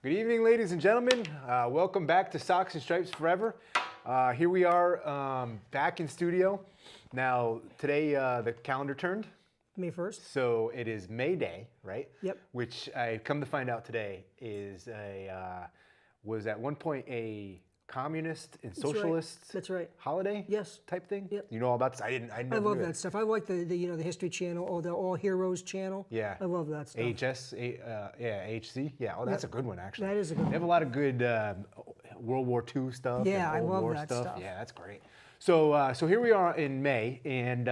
Good evening, ladies and gentlemen. Welcome back to Socks and Stripes Forever. Here we are back in studio. Now, today the calendar turned. May 1st. So it is May Day, right? Yep. Which I come to find out today is was at one point a communist and socialist That's right. holiday Yes. type thing. Yep. You know all about this? I I love that stuff. I like the History Channel or the All Heroes channel. Yeah. I love that stuff. HC. Yeah. Oh, that's a good one actually. That is a good They have a lot of good World War II stuff. Yeah, and I Old love War that stuff. Yeah, that's great. So here we are in May, and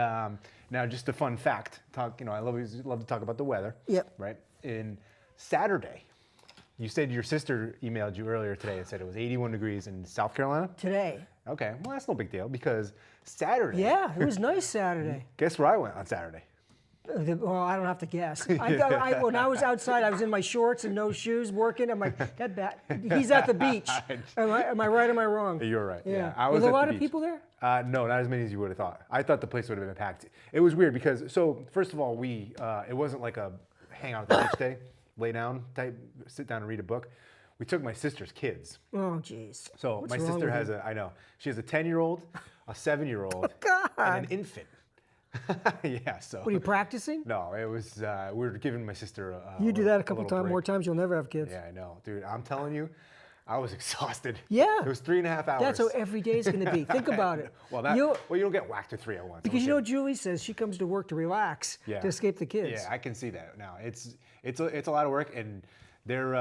now just a fun fact. I love to talk about the weather. Yep. Right. In Saturday, you said your sister emailed you earlier today and said it was 81 degrees in South Carolina. Today. Okay. Well, that's no big deal because Saturday. Yeah, it was nice Saturday. Guess where I went on Saturday? Well, I don't have to guess. When I was outside, I was in my shorts and no shoes working. I'm like, he's at the beach. Am I right or am I wrong? You're right. Yeah. I was Were there at a lot the of beach. people there? No, not as many as you would have thought. I thought the place would have been packed. It was weird because, first of all, it wasn't like a hang out at the beach day, lay down type, sit down and read a book. We took my sister's kids. Oh, jeez. So What's my wrong sister with has you? she has a 10-year-old, a 7-year-old, God. and an infant. Yeah, so. What are you practicing? No, it was, we were giving my sister You do that a couple little break. more times, you'll never have kids. Yeah, I know. Dude, I'm telling you, I was exhausted. Yeah. It was 3.5 hours. That's how every day is going to be. Think about it. Well, you don't get whacked to 3 at once. Because you know what Julie says? She comes to work to relax, to escape the kids. Yeah, I can see that now. It's a lot of work, and they're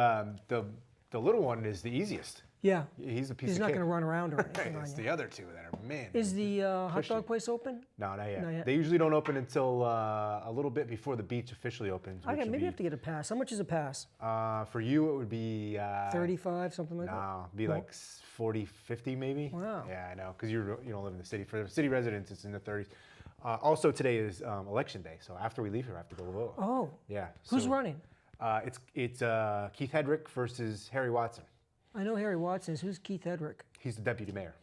the little one is the easiest. Yeah. He's a piece He's of not cake. going to run around or anything. It's the other two that are, man. Is the hot pushy. dog place open? No, not yet. Not yet. They usually don't open until a little bit before the beach officially opens. Okay, maybe I have to get a pass. How much is a pass? For you, it would be 35, something like that? No, it'd be like 40, 50 maybe. Wow. Yeah, I know, because you don't live in the city. For the city residents, it's in the 30s. Also, today is election day, so after we leave here, I have to go vote. Oh. Yeah. Who's so, running? It's Keith Hedrick versus Harry Watson. I know Harry Watson. Who's Keith Hedrick? He's the deputy mayor.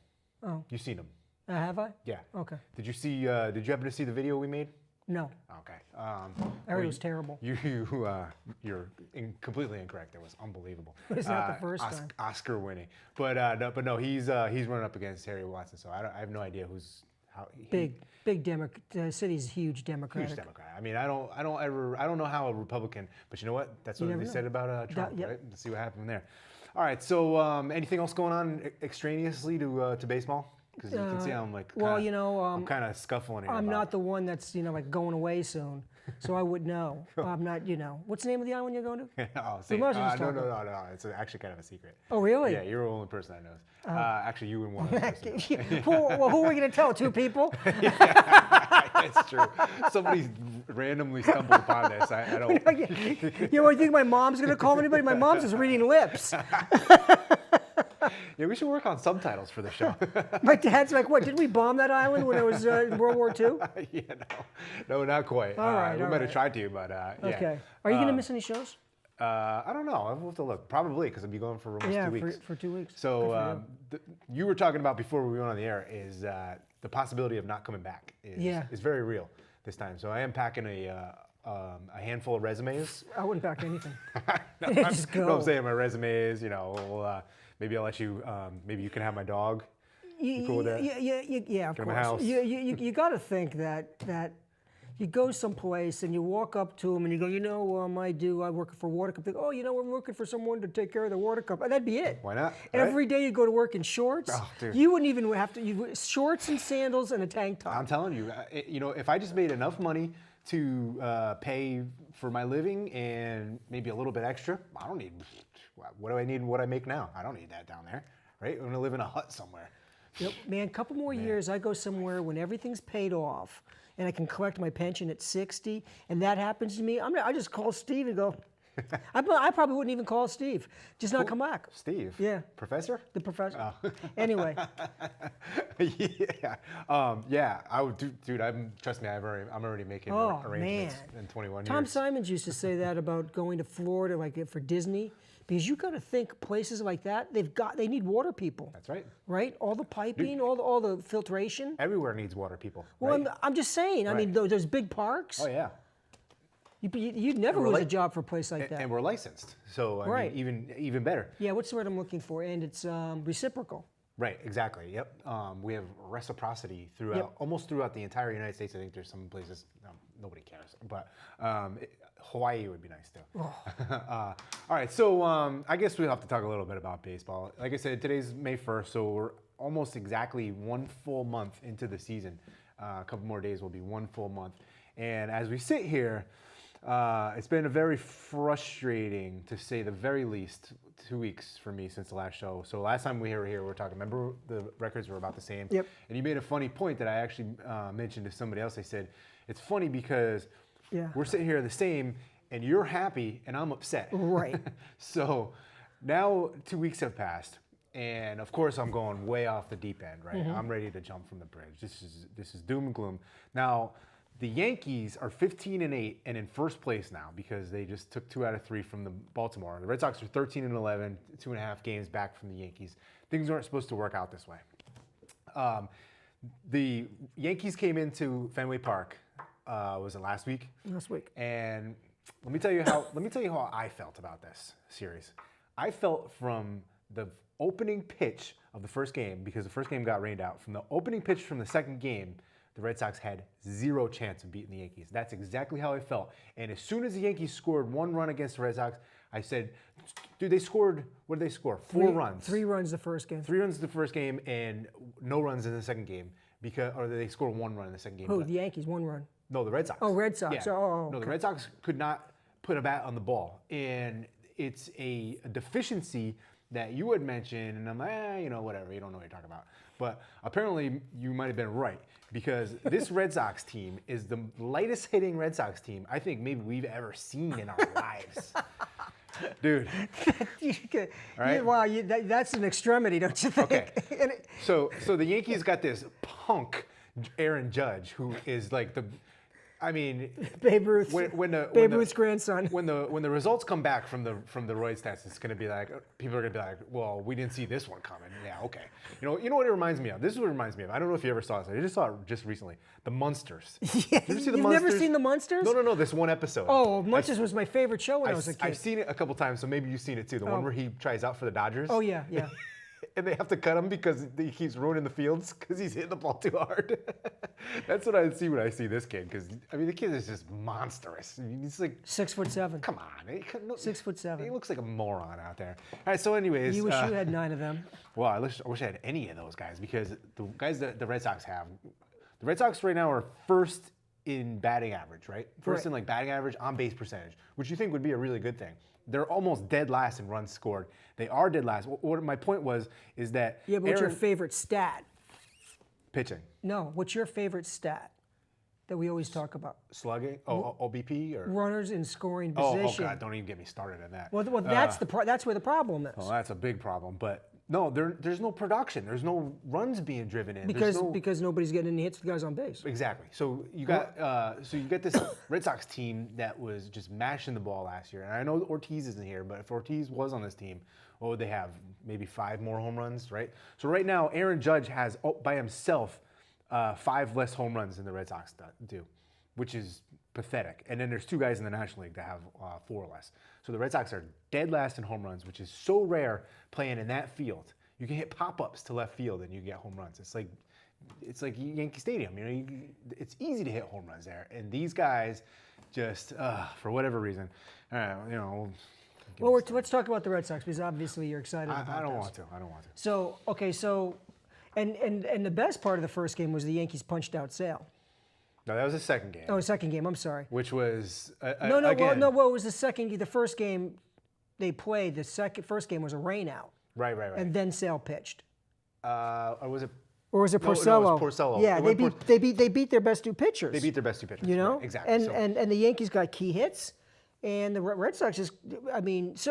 Oh. You've seen him. Have I? Yeah. Okay. Did you happen to see the video we made? No. Okay. I heard it was terrible. You're completely incorrect. It was unbelievable. It's not the first time. Oscar winning, but no, he's running up against Harry Watson. So I have no idea Big Democrat. The city's huge Democratic. Huge Democrat. I mean, I don't know how a Republican, but you know what? That's what they said about Trump, Yep. right? Let's see what happened there. All right. So anything else going on extraneously to baseball? Because you can see I'm like, I'm kind of scuffling here. I'm not the one that's like going away soon, so I would know. I'm not. What's the name of the island you're going to? No. It's actually kind of a secret. Oh, really? Yeah, you're the only person that knows. Actually, you and one other person. Who are we going to tell? 2 people? It's true. Somebody randomly stumbled upon this. I don't. You think my mom's going to call anybody? My mom's just reading lips. Yeah, we should work on subtitles for the show. My dad's like, what, did we bomb that island when it was World War II? Yeah, no, not quite. All right, we might have tried to, but yeah. Okay. Are you going to miss any shows? I don't know. I'll have to look. Probably, because I'll be going for almost 2 weeks. For 2 weeks. So you were talking about before we went on the air is the possibility of not coming back is very real this time. So I am packing a handful of resumes. I wouldn't pack anything. Just go. No, I'm saying my resumes, maybe I'll let you, maybe you can have my dog. You cool with that? Yeah, of Get course. my house. You got to think that you go someplace and you walk up to them and you go, I work for water company. Oh, we're looking for someone to take care of the water company. That'd be it. Why not? Every day you go to work in shorts. Oh, dude. You wouldn't even have to, shorts and sandals and a tank top. I'm telling you, if I just made enough money to pay for my living and maybe a little bit extra, I don't need, what do I need what I make now? I don't need that down there, right? I'm going to live in a hut somewhere. Yep, man, a couple more years, I go somewhere when everything's paid off and I can collect my pension at 60, and that happens to me, I just call Steve and go, I probably wouldn't even call Steve, just not come back. Steve? Yeah. Professor? The professor. Oh. Anyway. Yeah, I would do, dude, trust me, I'm already making arrangements in 21 years. Tom Simons used to say that about going to Florida, like for Disney, because you got to think places like that, they need water people. That's right. Right? All the piping, all the filtration. Everywhere needs water people. Well, right? I'm just saying. I mean, there's big parks. Oh yeah. You'd never we're lose a like- job for a place like that. And we're licensed, so I Right. mean, even better. Yeah, what's the word I'm looking for? And it's reciprocal. Right, exactly. Yep. We have reciprocity throughout, almost throughout the entire United States. I think there's some places nobody cares, but Hawaii would be nice too. All right, so I guess we'll have to talk a little bit about baseball. Like I said, today's May 1st, so we're almost exactly 1 full month into the season. A couple more days will be 1 full month, and as we sit here, it's been a very frustrating, to say the very least, 2 weeks for me since the last show. So last time we were here, we were talking, remember the records were about the same? Yep. And you made a funny point that I actually mentioned to somebody else. I said, it's funny because we're sitting here the same, and you're happy, and I'm upset. Right. So now 2 weeks have passed. And of course, I'm going way off the deep end, right? I'm ready to jump from the bridge. This is doom and gloom. Now, the Yankees are 15-8 and in first place now because they just took 2 out of 3 from the Baltimore. The Red Sox are 13-11, 2.5 games back from the Yankees. Things aren't supposed to work out this way. The Yankees came into Fenway Park. Was it last week? Last week. And let me tell you how I felt about this series. I felt from the opening pitch of the first game, because the first game got rained out. From the opening pitch from the second game, the Red Sox had 0 chance of beating the Yankees. That's exactly how I felt. And as soon as the Yankees scored 1 run against the Red Sox, I said, dude, they scored, what did they score? 4 runs. 3 runs the first game. 3 runs the first game and no runs in the second game. Or they scored 1 run in the second game. Who? The Yankees, 1 run. No, the Red Sox. Oh, Red Sox. Yeah. Oh, no, okay. the Red Sox could not put a bat on the ball. And it's a deficiency that you had mentioned, and I'm like, whatever, you don't know what you're talking about. But apparently you might have been right, because this Red Sox team is the lightest hitting Red Sox team I think maybe we've ever seen in our lives. Dude. Right? Wow, that's an extremity, don't you think? Okay. So the Yankees got this punk Aaron Judge, who is like Babe Ruth. Babe Ruth's grandson. When the results come back from the roids test, it's gonna be like, people are gonna be like, well, we didn't see this one coming. Yeah, okay. You know what it reminds me of? This is what it reminds me of. I don't know if you ever saw this. I just saw it just recently. The Munsters. Yeah, Did you ever see the You've Munsters? never seen the Munsters? No. This one episode. Oh, Munsters was my favorite show when I was a kid. I've seen it a couple times, so maybe you've seen it too. The one where he tries out for the Dodgers. Oh yeah. And they have to cut him because he keeps ruining the fields because he's hitting the ball too hard. That's what I see when I see this kid, because the kid is just monstrous. He's like 6'7". Come on, 6'7". He looks like a moron out there. All right, so anyways, You wish you had 9 of them. well, I wish I had any of those guys, because the guys that the Red Sox have, the Red Sox right now are first in batting average, right? First in like batting average, on base percentage, which you think would be a really good thing. They're almost dead last in runs scored. They are dead last. What my point is that Yeah, but what's your favorite stat? pitching, No, what's your favorite stat that we always talk about? slugging, OBP, or Runners in scoring oh position. god, don't even get me started on that. Well, that's that's where the problem is. Well, that's a big problem. But no, there's no production. There's no runs being driven in. Because nobody's getting any hits with guys on base. Exactly. So you got this Red Sox team that was just mashing the ball last year. And I know Ortiz isn't here, but if Ortiz was on this team, what would they have? Maybe 5 more home runs, right? So right now, Aaron Judge has by himself 5 less home runs than the Red Sox do, which is pathetic. And then there's 2 guys in the National League that have 4 less. So the Red Sox are dead last in home runs, which is so rare playing in that field. You can hit pop-ups to left field and you get home runs. It's like Yankee Stadium. It's easy to hit home runs there. And these guys just, for whatever reason, Well, let's talk about the Red Sox, because obviously you're excited about this. I don't want to. So, okay, and the best part of the first game was the Yankees punched out Sale. No, that was the second game. Oh, second game, I'm sorry. Which was, No, again, it was the second. The first game they played, first game was a rain out. Right. And then Sale pitched. Or was it? Or was it Porcello? No, it was Porcello. Yeah, they beat their best 2 pitchers. They beat their best 2 pitchers. You know, right, exactly. And the Yankees got key hits, and the Red Sox just.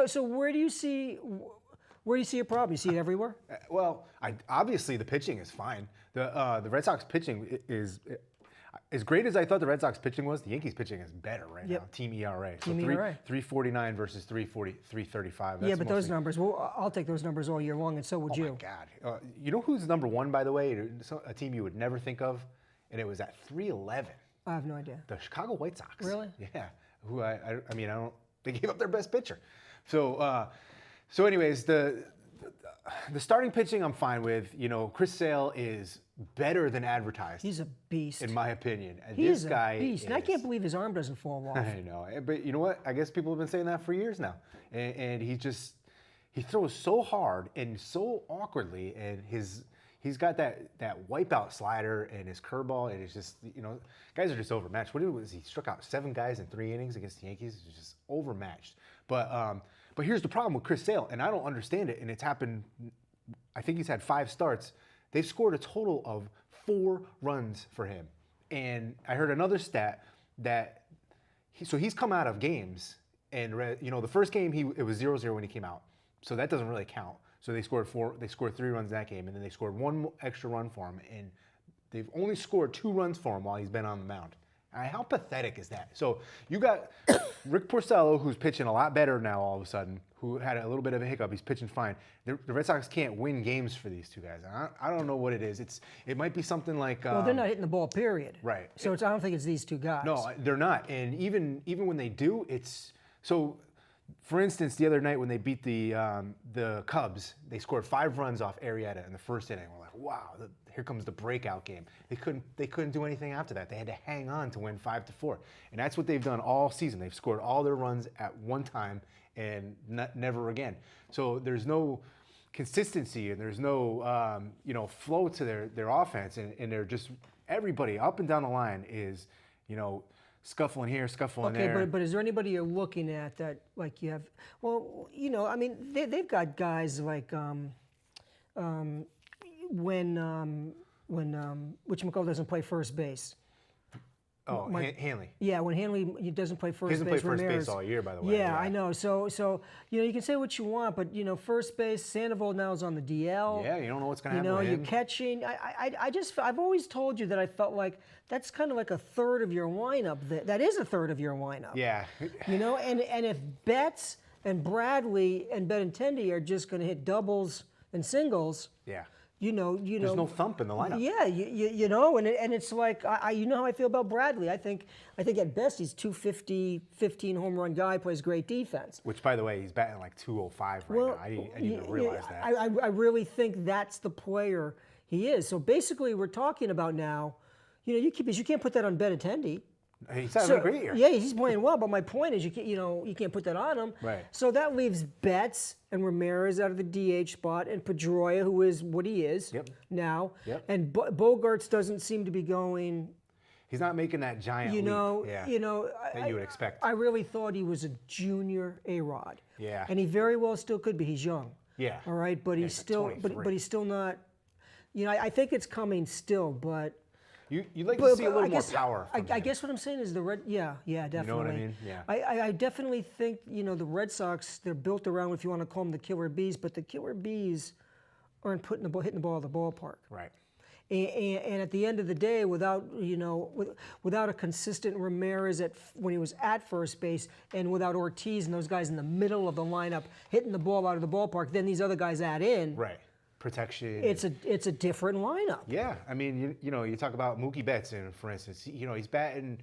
So where do you see a problem? You see it everywhere. Well, obviously the pitching is fine. The Red Sox pitching is. As great as I thought the Red Sox pitching was, the Yankees pitching is better right now. Team ERA. So Team ERA. 349 versus 335. Yeah, but those numbers, I'll take those numbers all year long, and so would you. Oh my God. You know who's number 1, by the way? A team you would never think of, and it was at 311. I have no idea. The Chicago White Sox. Really? Yeah. who I mean, I don't. They gave up their best pitcher. So anyways, the starting pitching I'm fine with. You know, Chris Sale is better than advertised. He's a beast. In my opinion. And He this is guy a beast. And I can't believe his arm doesn't fall off. I know, but you know what? I guess people have been saying that for years now. And he throws so hard and so awkwardly, and he's got that wipeout slider and his curveball, and it's just, you know, guys are just overmatched. What was he struck out 7 guys in 3 innings against the Yankees? It was just overmatched. But here's the problem with Chris Sale, and I don't understand it. And it's happened. I think he's had 5 starts. They've scored a total of 4 runs for him. And I heard another stat that he's come out of games, and you know, the first game it was 0-0 when he came out, so that doesn't really count. So they scored 3 runs that game, and then they scored 1 extra run for him, and they've only scored 2 runs for him while he's been on the mound. How pathetic is that? So you got Rick Porcello, who's pitching a lot better now all of a sudden, who had a little bit of a hiccup. He's pitching fine. The Red Sox can't win games for these 2 guys. I don't know what it is. It might be something like... Well, they're not hitting the ball, period. Right. So I don't think it's these 2 guys. No, they're not. And even when they do, it's... So, for instance, the other night when they beat the Cubs, they scored 5 runs off Arrieta in the first inning. We're like, wow, here comes the breakout game. They couldn't do anything after that. They had to hang on to win 5-4, and that's what they've done all season. They've scored all their runs at one time and never again. So there's no consistency, and there's no flow to their offense, and they're just, everybody up and down the line is, you know, scuffling here, scuffling there. Okay, but is there anybody you're looking at that, like, you have? Well, you know, I mean, they've got guys like when whatchamacallit doesn't play first base. Oh, Hanley. Yeah, when Hanley doesn't play first base. He hasn't played first Ramirez, base all year, by the way. Yeah, I know. So you know, you can say what you want, but you know, first base, Sandoval now is on the DL. Yeah, you don't know what's going to happen You know, with you're him. catching. I've always told you that I felt like that's kind of like a third of your lineup. That is a third of your lineup. Yeah. You know, and if Betts and Bradley and Benintendi are just going to hit doubles and singles. Yeah. You know. There's no thump in the lineup. Yeah, you know, and it's like you know how I feel about Bradley. I think at best he's 250, 15 home run guy, plays great defense. Which, by the way, he's batting like 205 right now. I didn't even realize that. I really think that's the player he is. So basically, we're talking about now, you know, you can't put that on Benintendi. He's having a great year. Yeah, he's playing well, but my point is, you can't put that on him. Right. So that leaves Betts and Ramirez out of the DH spot, and Pedroia, who is what he is now. Yep. And Bogarts doesn't seem to be going. He's not making that giant leap. That you would expect. I really thought he was a junior A-Rod. Yeah. And he very well still could be. He's young. Yeah. All right, but he's still, but he's still not. You know, I think it's coming still, but. You'd like to see a little more power. I guess what I'm saying is definitely. You know what I mean? Yeah. I definitely think, you know, the Red Sox, they're built around, if you want to call them the killer bees, but the killer bees aren't hitting the ball at the ballpark. Right. And at the end of the day, without a consistent Ramirez when he was at first base, and without Ortiz and those guys in the middle of the lineup hitting the ball out of the ballpark, then these other guys add in. Right. Protection. It's a different lineup. Yeah, I mean, you know, you talk about Mookie Betts, for instance. You know, he's batting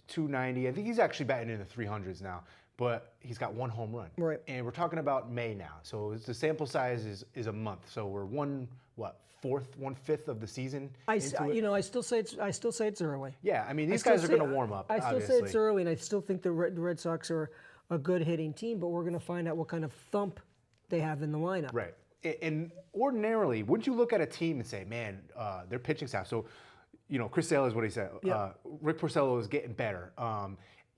290. I think he's actually batting in the 300s now, but he's got 1 home run. Right. And we're talking about May now, so the sample size is a month. So we're 1/5 of the season. I still say it's early. Yeah, I mean, these guys are going to warm up. I still say it's early, and I still think the Red Sox are a good hitting team, but we're going to find out what kind of thump they have in the lineup. Right. And ordinarily, wouldn't you look at a team and say, man, their pitching staff. So, you know, Chris Sale is what he said. Yeah. Rick Porcello is getting better.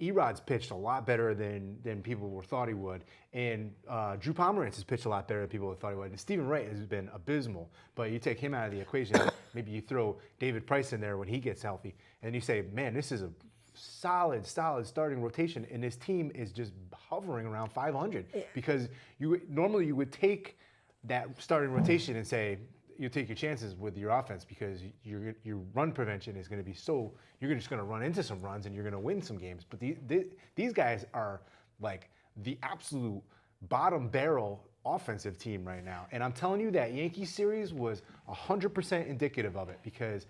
Erod's pitched a lot better than people thought he would. And Drew Pomeranz has pitched a lot better than people thought he would. And Stephen Wright has been abysmal. But you take him out of the equation, maybe you throw David Price in there when he gets healthy, and you say, man, this is a solid starting rotation, and this team is just hovering around 500. Because you would take that starting rotation and say, you take your chances with your offense, because your run prevention is going to be so, you're just going to run into some runs and you're going to win some games. But these guys are like the absolute bottom barrel offensive team right now. And I'm telling you, that Yankees series was 100% indicative of it, because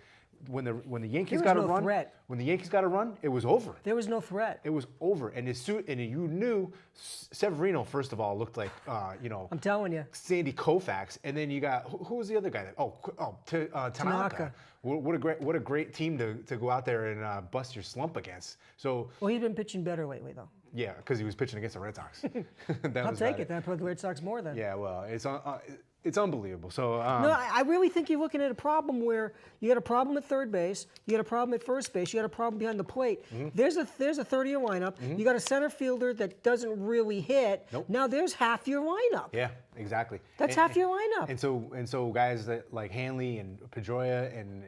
when the Yankees There was got a no run, threat. when the Yankees got a run, it was over. There was no threat. It was over, and you knew Severino first of all looked like I'm telling you. Sandy Koufax, and then you got who was the other guy? Tanaka. What a great team to go out there and bust your slump against. So Well, he's been pitching better lately, though. yeah, because he was pitching against the Red Sox. I'll take it. Then I put the Red Sox more than. Yeah, well, it's unbelievable. So No, I really think you're looking at a problem where you got a problem at third base, you got a problem at first base, you got a problem behind the plate. There's a 30-year lineup. You got a center fielder that doesn't really hit. Nope. Now there's half your lineup. yeah, exactly. That's half your lineup. And so guys that like Hanley and Pedroia and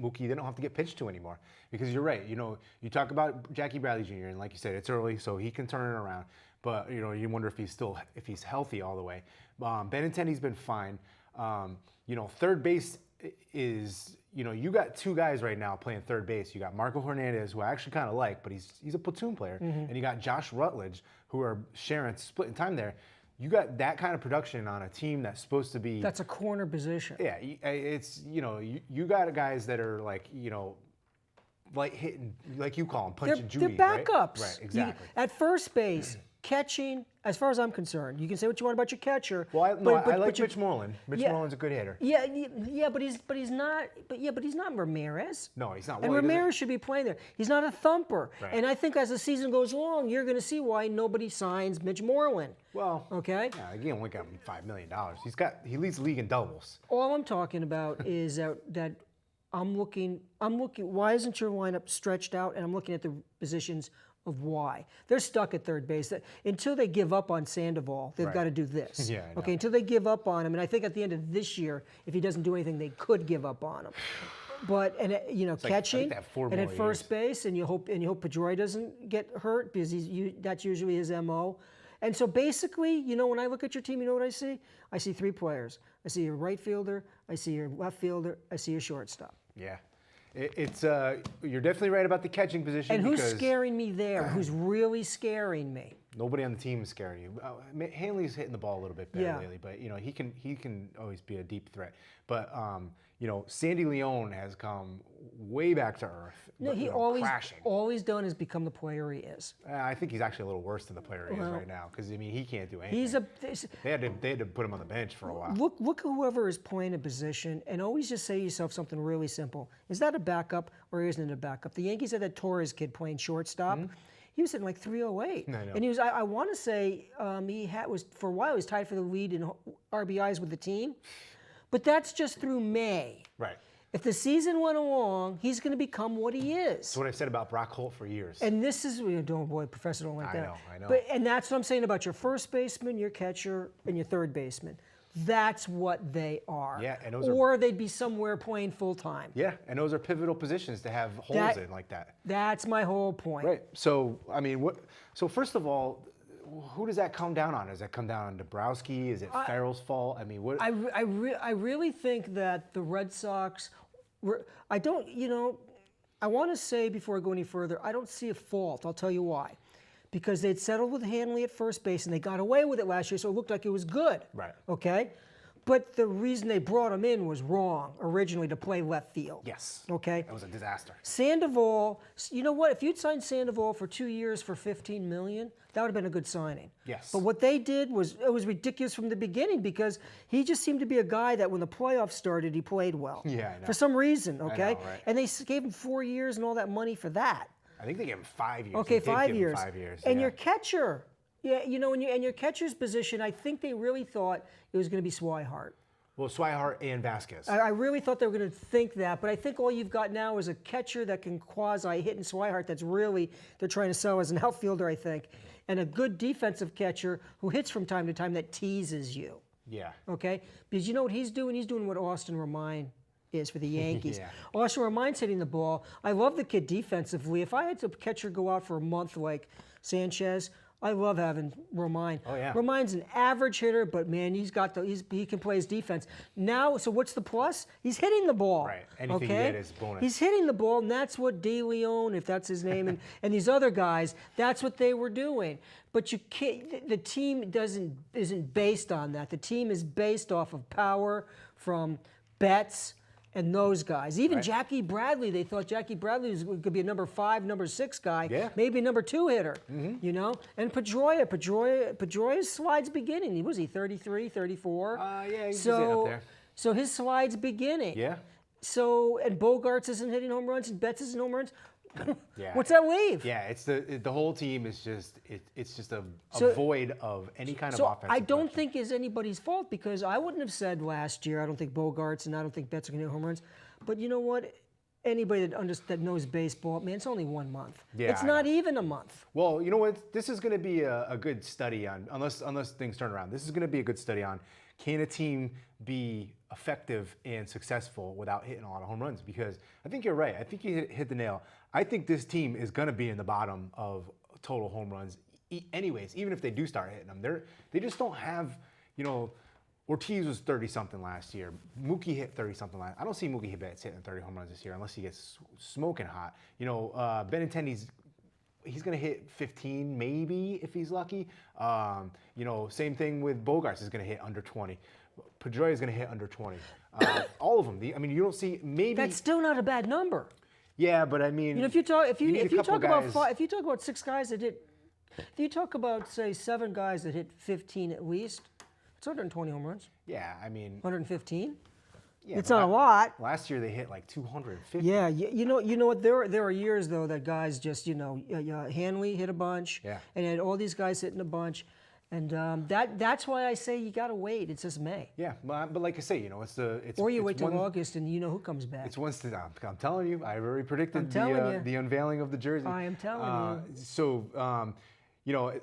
Mookie, they don't have to get pitched to anymore because you're right. You talk about Jackie Bradley Jr. and like you said, it's early, so he can turn it around. But you wonder if he's healthy all the way. Benintendi's been fine. Third base is you got two guys right now playing third base. You got Marco Hernandez, who I actually kind of like, but he's a platoon player, and you got Josh Rutledge, who are splitting time there. You got that kind of production on a team that's supposed to be. That's a corner position. Yeah, it's you got guys that are like light hitting, like you call them, punching Judy. They're backups. Right, exactly. At first base, catching, as far as I'm concerned, you can say what you want about your catcher. Well, I like Mitch Moreland. Mitch Moreland's a good hitter. Yeah, but he's not Ramirez. No, he's not. And Well, Ramirez should be playing there. He's not a thumper. Right. And I think as the season goes along, you're going to see why nobody signs Mitch Moreland. Well, okay. Yeah, he only got him $5 million. He leads the league in doubles. All I'm talking about is that I'm looking. Why isn't your lineup stretched out? And I'm looking at the positions of why they're stuck at third base. Until they give up on Sandoval, they've got to do this. Yeah, I know. Okay. Until they give up on him, and I think at the end of this year, if he doesn't do anything, they could give up on him. But catching they have 4 and more at first base, and you hope Pedroia doesn't get hurt because that's usually his MO. And so basically, when I look at your team, you know what I see? I see 3 players. I see your right fielder, I see your left fielder, I see your shortstop. Yeah. It's you're definitely right about the catching position. And who's scaring me there? Who's really scaring me? Nobody on the team is scaring you. Hanley's hitting the ball a little bit better lately, but he can always be a deep threat. But Sandy Leone has come way back to earth. No, he crashing. all he's done is become the player he is. I think he's actually a little worse than the player he is right now because he can't do anything. They had to put him on the bench for a while. Look whoever is playing a position and always just say to yourself something really simple. Is that a backup or isn't it a backup? The Yankees had that Torres kid playing shortstop. He was hitting like 308. I know. And he was, I want to say, for a while, he was tied for the lead in RBIs with the team. But that's just through May. Right. If the season went along, he's going to become what he is. That's what I've said about Brock Holt for years. And this is, Professor don't like that. I know. And that's what I'm saying about your first baseman, your catcher, and your third baseman. That's what they are. Yeah, and or they'd be somewhere playing full time. Yeah, and those are pivotal positions to have holes in like that. That's my whole point. Right. So So first of all, who does that come down on? Does that come down on Dabrowski? Is it Farrell's fault? I mean, what? I really think that the Red Sox I want to say before I go any further, I don't see a fault. I'll tell you why. Because they'd settled with Hanley at first base and they got away with it last year, so it looked like it was good. Right. Okay? But the reason they brought him in was wrong originally to play left field. Yes. Okay? That was a disaster. Sandoval, you know what? If you'd signed Sandoval for 2 years for $15 million, that would have been a good signing. Yes. But what they did was ridiculous from the beginning because he just seemed to be a guy that when the playoffs started, he played well. Yeah, I know. For some reason, okay? I know, right. And they gave him 4 years and all that money for that. I think they gave him 5 years. Okay, They did 5 give him years. 5 years. And yeah. your catcher, and your catcher's position, I think they really thought it was going to be Swihart. Well, Swihart and Vasquez. I really thought they were going to think that, but I think all you've got now is a catcher that can quasi-hit in Swihart that's really, they're trying to sell as an outfielder, I think, and a good defensive catcher who hits from time to time that teases you. Yeah. Okay? Because you know what he's doing? He's doing what Austin Romine is for the Yankees. Yeah. Austin Romine's hitting the ball. I love the kid defensively. If I had to catcher go out for a month like Sanchez, I love having Romine. Oh, yeah. Romine's an average hitter, but man, he can play his defense. Now, so what's the plus? He's hitting the ball. Right. Anything okay? you get is bonus. He's hitting the ball, and that's what De Leon, if that's his name, and these other guys, that's what they were doing. But you can't. The team isn't based on that. The team is based off of power from Betts and those guys. Even Right. Jackie Bradley, they thought Jackie Bradley could be a number 5, number 6 guy, Yeah. maybe a number 2 hitter, you know? And Pedroia's slide's beginning. Was he 33, 34? Yeah, he's getting up there. So his slide's beginning. Yeah. So, and Bogarts isn't hitting home runs, and Betts isn't home runs. Yeah. What's that leave? Yeah, it's the whole team is just it's just a So- void of any kind of So offensive I don't production. think it's anybody's fault because I wouldn't have said last year, I don't think Bogarts and I don't think Betts are going to hit home runs. But you know what? Anybody that knows baseball, man, it's only 1 month. Yeah, It's I not know. even a month. Well, you know what? This is going to be a good study on, unless things turn around. This is going to be a good study on, can a team be effective and successful without hitting a lot of home runs? Because I think you're right. I think you hit the nail. I think this team is going to be in the bottom of total home runs anyways, even if they do start hitting them. They just don't have, you know, Ortiz was 30-something last year. Mookie hit 30-something last. I don't see Mookie Betts hitting 30 home runs this year unless he gets smoking hot. You know, Benintendi's he's going to hit 15 maybe if he's lucky. You know, same thing with Bogarts is going to hit under 20. Pedroia is going to hit under 20. All of them. I mean, you don't see maybe. That's still not a bad number. Yeah, but I mean, You know, if you talk about guys. if you talk about 6 guys that hit, if you talk about say 7 guys that hit 15 at least, it's 120 home runs. Yeah, I mean, 115. yeah, It's not a lot. Last year they hit like 250. Yeah, you know what? There are years though that guys just Hanley hit a bunch, Yeah. and had all these guys hitting a bunch, and that's why I say you got to wait. It's just May, Yeah, but like I say, you know, it's or you it's wait till one- August and you know who comes back. It's one. I'm telling you, I already predicted I'm telling you. the unveiling of the jersey. I am telling you. So, you know,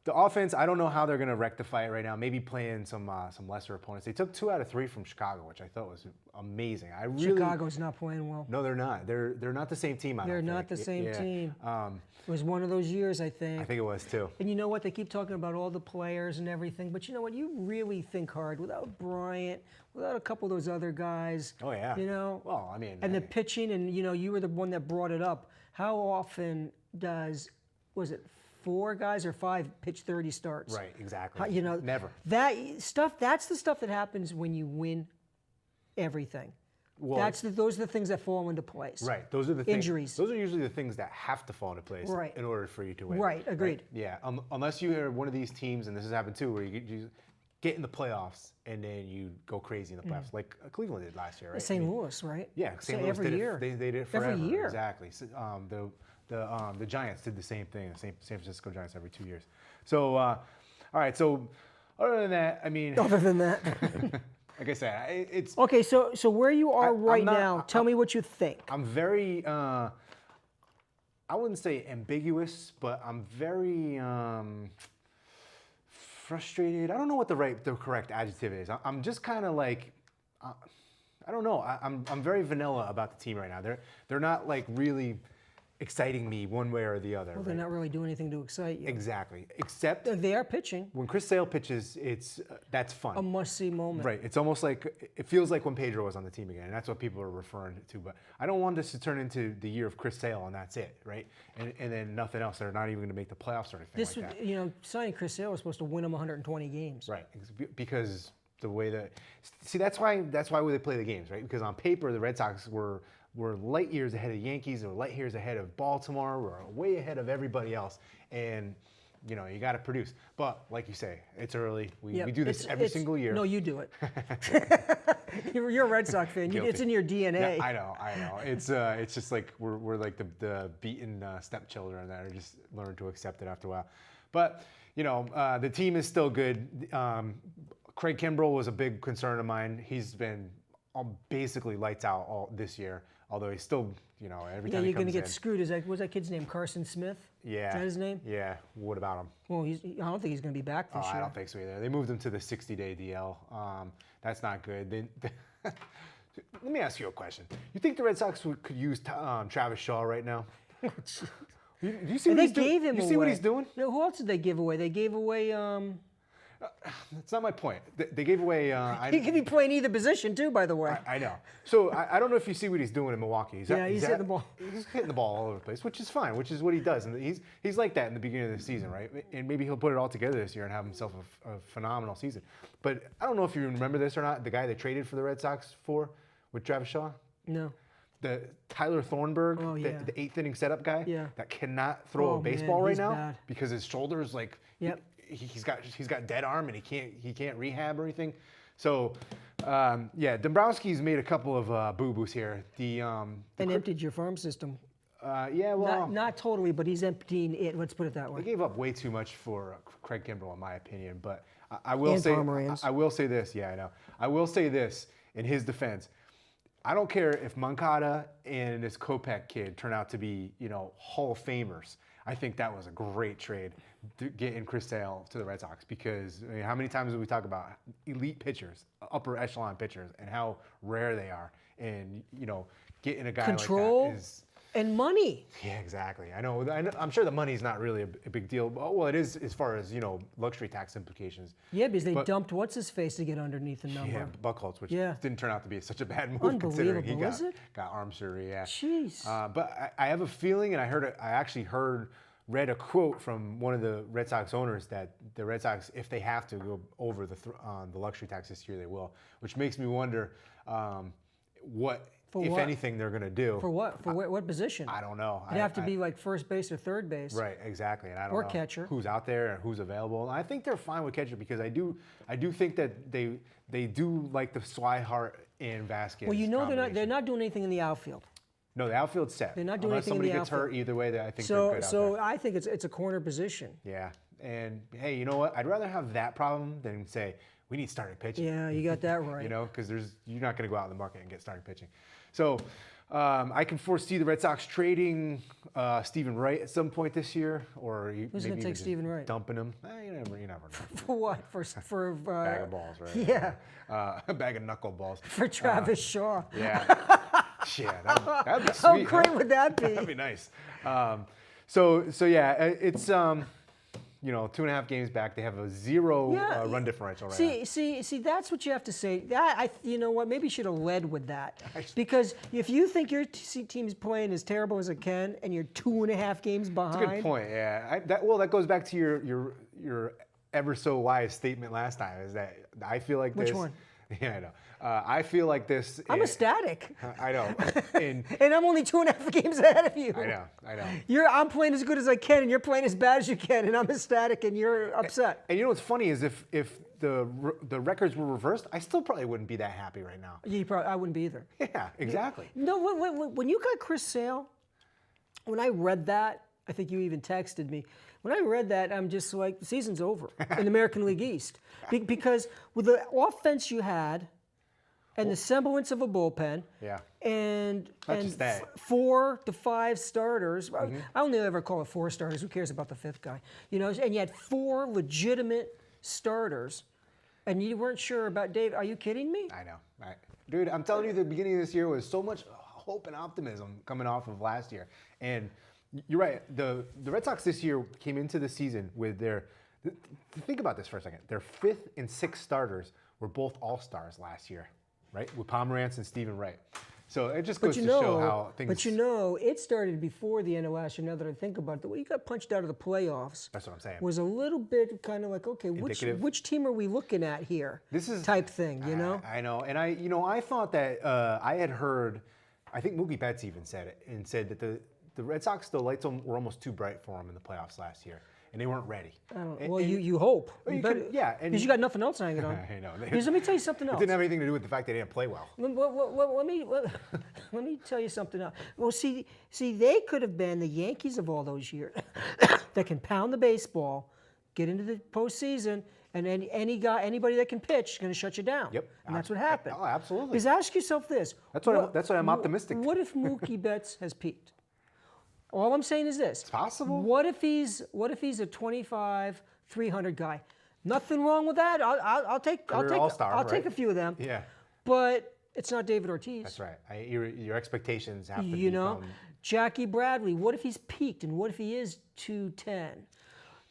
the offense. I don't know how they're going to rectify it right now. Maybe playing some lesser opponents. They took 2 out of 3 from Chicago, which I thought was amazing. I really. Chicago's not playing well. No, they're not. They're not the same team. They're not the same Yeah. team. It was one of those years, I think. I think it was too. And you know what? They keep talking about all the players and everything, but you know what? You really think hard without Bryant, without a couple of those other guys. Oh yeah. You know. Well, I mean. And the pitching, and you know, you were the one that brought it up. How often was it 4 guys or 5 pitch 30 starts? Right. Exactly. You know, Never. That's the stuff that happens when you win everything. Well, Those are the things that fall into place. Right. Those are the things. Injuries. Those are usually the things that have to fall into place Right. in order for you to win. Right, agreed. Yeah. Unless you are one of these teams, and this has happened too, where you get in the playoffs and then you go crazy in the playoffs, like Cleveland did last year, right? St. Louis, right? Yeah, St. Louis every did year. it. They did it forever. Every year. Exactly. So, the Giants did the same thing. The San Francisco Giants every 2 years. So, all right. So, other than that, I mean, Other than that. like I said, it's. Okay, so where you are I'm right not- now, tell me what you think. I'm very. I wouldn't say ambiguous, but I'm very frustrated. I don't know what the correct adjective is. I'm just kind of like. I don't know. I'm very vanilla about the team right now. They're not like really exciting me one way or the other. Well, they're right? not really doing anything to excite you. Exactly. Except They are pitching. when Chris Sale pitches, that's fun. A must-see moment. Right. It's almost like it feels like when Pedro was on the team again, and that's what people are referring to. But I don't want this to turn into the year of Chris Sale, and that's it, right? And then nothing else. They're not even going to make the playoffs or anything This, like that. you know, signing Chris Sale was supposed to win them 120 games. Right. Because the way that that's why they play the games, right? Because on paper the Red Sox were light years ahead of the Yankees, or light years ahead of Baltimore, or way ahead of everybody else, and you know you got to produce. But like you say, it's early. We Yep. do this every single year. No, you do it. You're a Red Sox fan. Guilty. It's in your DNA. Yeah, I know. It's just like we're like the beaten stepchildren that are just learn to accept it after a while. But you know the team is still good. Craig Kimbrell was a big concern of mine. He's been basically lights out all this year. Although he's still, you know, every Yeah, time he you're going comes to get in. screwed. What's that kid's name? Carson Smith? Yeah. Is that his name? Yeah. What about him? Well, I don't think he's going to be back this Oh, year. I don't think so either. They moved him to the 60-day DL. That's not good. Let me ask you a question. You think the Red Sox could use Travis Shaw right now? Do you see And what they he's doing? gave him You away. see what he's doing? No, who else did they give away? They gave away. That's not my point. They gave away. He could be playing either position too, by the way. I know. So I don't know if you see what he's doing in Milwaukee. He's hitting the ball. He's hitting the ball all over the place, which is fine, which is what he does. And he's like that in the beginning of the season, right? And maybe he'll put it all together this year and have himself a phenomenal season. But I don't know if you remember this or not. The guy they traded for the Red Sox for with Travis Shaw? No. The Tyler Thornburg, Oh, yeah. the 8th inning setup guy Yeah. that cannot throw Oh, a baseball man, right he's now bad. because his shoulders like Yep. he's got dead arm and he can't rehab or anything. So yeah, Dombrowski's made a couple of boo-boos here. And emptied your farm system. Yeah, well, Not totally, but he's emptying it. Let's put it that they way. gave up way too much for Craig Kimbrell, in my opinion. But I will And say, Pomeranz. I will say this. Yeah, I know. I will say this in his defense. I don't care if Moncada and this Kopech kid turn out to be, Hall of Famers. I think that was a great trade, getting Chris Sale to the Red Sox, because how many times do we talk about elite pitchers, upper echelon pitchers, and how rare they are, and getting a guy Control like that is. and money. Yeah, exactly. I know. I'm sure the money's not really a big deal. Well, it is as far as luxury tax implications. Yeah, because they dumped what's his face to get underneath the number. Yeah, Buchholz, which Yeah. didn't turn out to be such a bad move considering he Unbelievable, is it? got arm surgery. Yeah. Jeez. But I have a feeling, and I actually read a quote from one of the Red Sox owners that the Red Sox, if they have to go over the luxury tax this year, they will. Which makes me wonder what. For If what? anything, they're going to do. For what? For what position? I don't know. It'd have to be like first base or third base. Right, exactly. And I don't Or know catcher. who's out there and who's available. And I think they're fine with catcher because I do think that they do like the Swihart and Vasquez. Well, they're combination. not doing anything in the outfield. No, the outfield's set. They're not doing Unless anything in somebody the gets hurt outfield. either way, I think they're So good out so there. I think it's a corner position. Yeah. And hey, you know what? I'd rather have that problem than say we need starting pitching. Yeah, you got that right. Because you're not going to go out in the market and get starting pitching. So I can foresee the Red Sox trading Stephen Wright at some point this year, or Who's maybe gonna take even just Stephen Wright? dumping him. You never know. For what? For Bag of balls, right? Yeah. A bag of knuckleballs. For Travis Shaw. Yeah. Yeah, that'd be sweet. How great huh? would that be? That'd be nice. So yeah, it's 2.5 games back. They have a 0 run differential right now. See, that's what you have to say. You know what? Maybe you should have led with that, because if you think your team's playing as terrible as it can, and you're 2.5 games behind. That's a good point. Yeah. That goes back to your ever so wise statement last time. Is that I feel like Which this. one? Yeah, I know. I feel like this. I'm ecstatic. I know. And And I'm only 2.5 games ahead of you. I know. I'm playing as good as I can, and you're playing as bad as you can, and I'm ecstatic, and you're upset. And you know what's funny is if the records were reversed, I still probably wouldn't be that happy right now. I wouldn't be either. Yeah, exactly. No, when you got Chris Sale, when I read that, I think you even texted me. When I read that, I'm just like, the season's over in the American League East. Because with the offense you had, and the semblance of a bullpen, Yeah. and just that. 4 to 5 starters. I only ever call it 4 starters. Who cares about the 5th guy? And you had 4 legitimate starters, and you weren't sure about Dave. Are you kidding me? I know. Dude, I'm telling you, the beginning of this year was so much hope and optimism coming off of last year. And you're right. The Red Sox this year came into the season with think about this for a second. Their 5th and 6th starters were both all-stars last year, right? With Pomeranz and Stephen Wright. So it just goes to show how things. But it started before the end of last year. Now that I think about it, the way you got punched out of the playoffs. That's what I'm saying. Was a little bit kind of like, okay, which team are we looking at here? This is type thing, you know. I know, and I thought that I had heard. I think Mookie Betts even said it and said that the Red Sox, the lights were almost too bright for them in the playoffs last year, and they weren't ready. You hope. Well, You could- better- yeah, and- because you got nothing else hanging on. I know. Because let me tell you something It else. didn't have anything to do with the fact they didn't play well. Let me tell you something else. Well, see, they could have been the Yankees of all those years that can pound the baseball, get into the postseason, and anybody that can pitch is going to shut you down. Yep. And that's what happened. Oh, absolutely. Because ask yourself this. That's what I'm optimistic. What if Mookie Betts has peaked? All I'm saying is this. It's possible. What if he's a 25, 300 guy? Nothing wrong with that. I'll take all-star, I'll take right? a few of them. Yeah. But it's not David Ortiz. That's right. Your expectations have to be from. Jackie Bradley. What if he's peaked, and what if he is 210?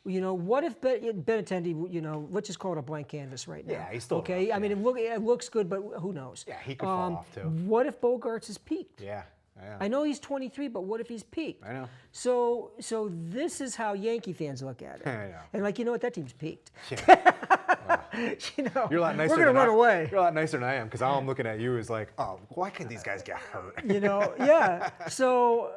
What if Benintendi, let's just call it a blank canvas right now. Yeah, he's still okay. rough, I mean, it looks good, but who knows? Yeah, he could fall off too. What if Bogarts is peaked? Yeah. I know he's 23, but what if he's peaked? I know. So this is how Yankee fans look at it. I know. And like, you know what, that team's peaked. Yeah. You know, You're a lot nicer. we're gonna run away. You're a lot nicer than I am because all I'm looking at you is like, oh, why can't these guys get hurt? You know, yeah. So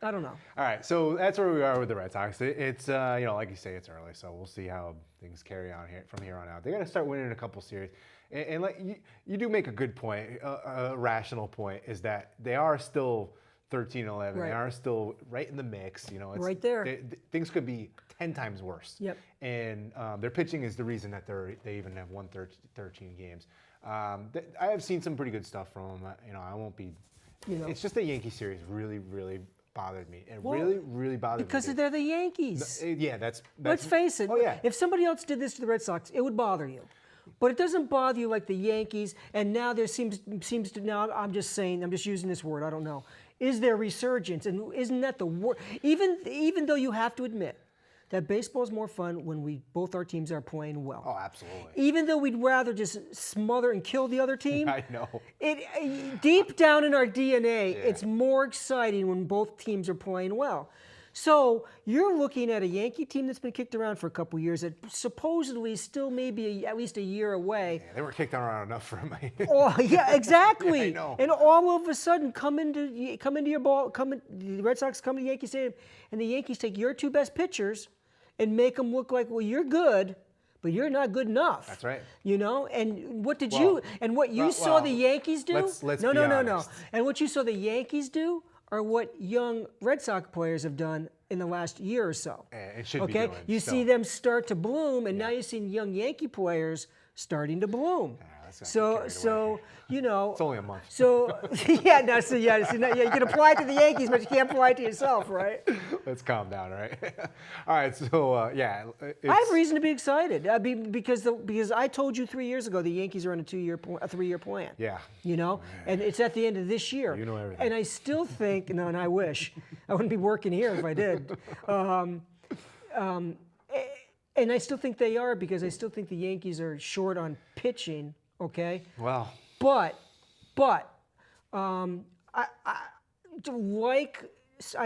I don't know. All right, so that's where we are with the Red Sox. It's like you say, it's early, so we'll see how things carry on here from here on out. They got to start winning a couple series, and like you do make a good point, a rational point, is that they are still 13-11. Right. They are still right in the mix. You know, it's Right there. Things could be 10 times worse. Yep. And their pitching is the reason that they even have won 13 games. I have seen some pretty good stuff from them. I won't be. It's just the Yankee series really, really bothered me. It really, really bothered me. Because they're the Yankees. Yeah, that's. Let's face it. Oh yeah. If somebody else did this to the Red Sox, it would bother you. But it doesn't bother you like the Yankees. And now there seems to now. I'm just using this word. I don't know. Is there resurgence? And isn't that the word? Even though you have to admit that baseball is more fun when both our teams are playing well. Oh, absolutely. Even though we'd rather just smother and kill the other team. I know. Deep down in our DNA, it's more exciting when both teams are playing well. So you're looking at a Yankee team that's been kicked around for a couple years that supposedly still may be at least a year away. Yeah, they were kicked around enough for me. Oh yeah, exactly. Yeah, I know. And all of a sudden, the Red Sox come to Yankee Stadium, and the Yankees take your two best pitchers and make them look like, well, you're good, but you're not good enough. That's right. And what did you saw the Yankees do? Let's no. be honest. And what you saw the Yankees do are what young Red Sox players have done in the last year or so. It should be okay, doing you still. see them start to bloom, and now you've seen young Yankee players starting to bloom. Let's not get carried away. It's only a month. So you can apply it to the Yankees, but you can't apply it to yourself, right? Let's calm down, all right? All right, so I have reason to be excited. Because I told you 3 years ago the Yankees are on a 3-year plan. Yeah. And it's at the end of this year. You know everything. And I still think, and I wish I wouldn't be working here if I did. And I still think they are, because I still think the Yankees are short on pitching. Okay. Well. But I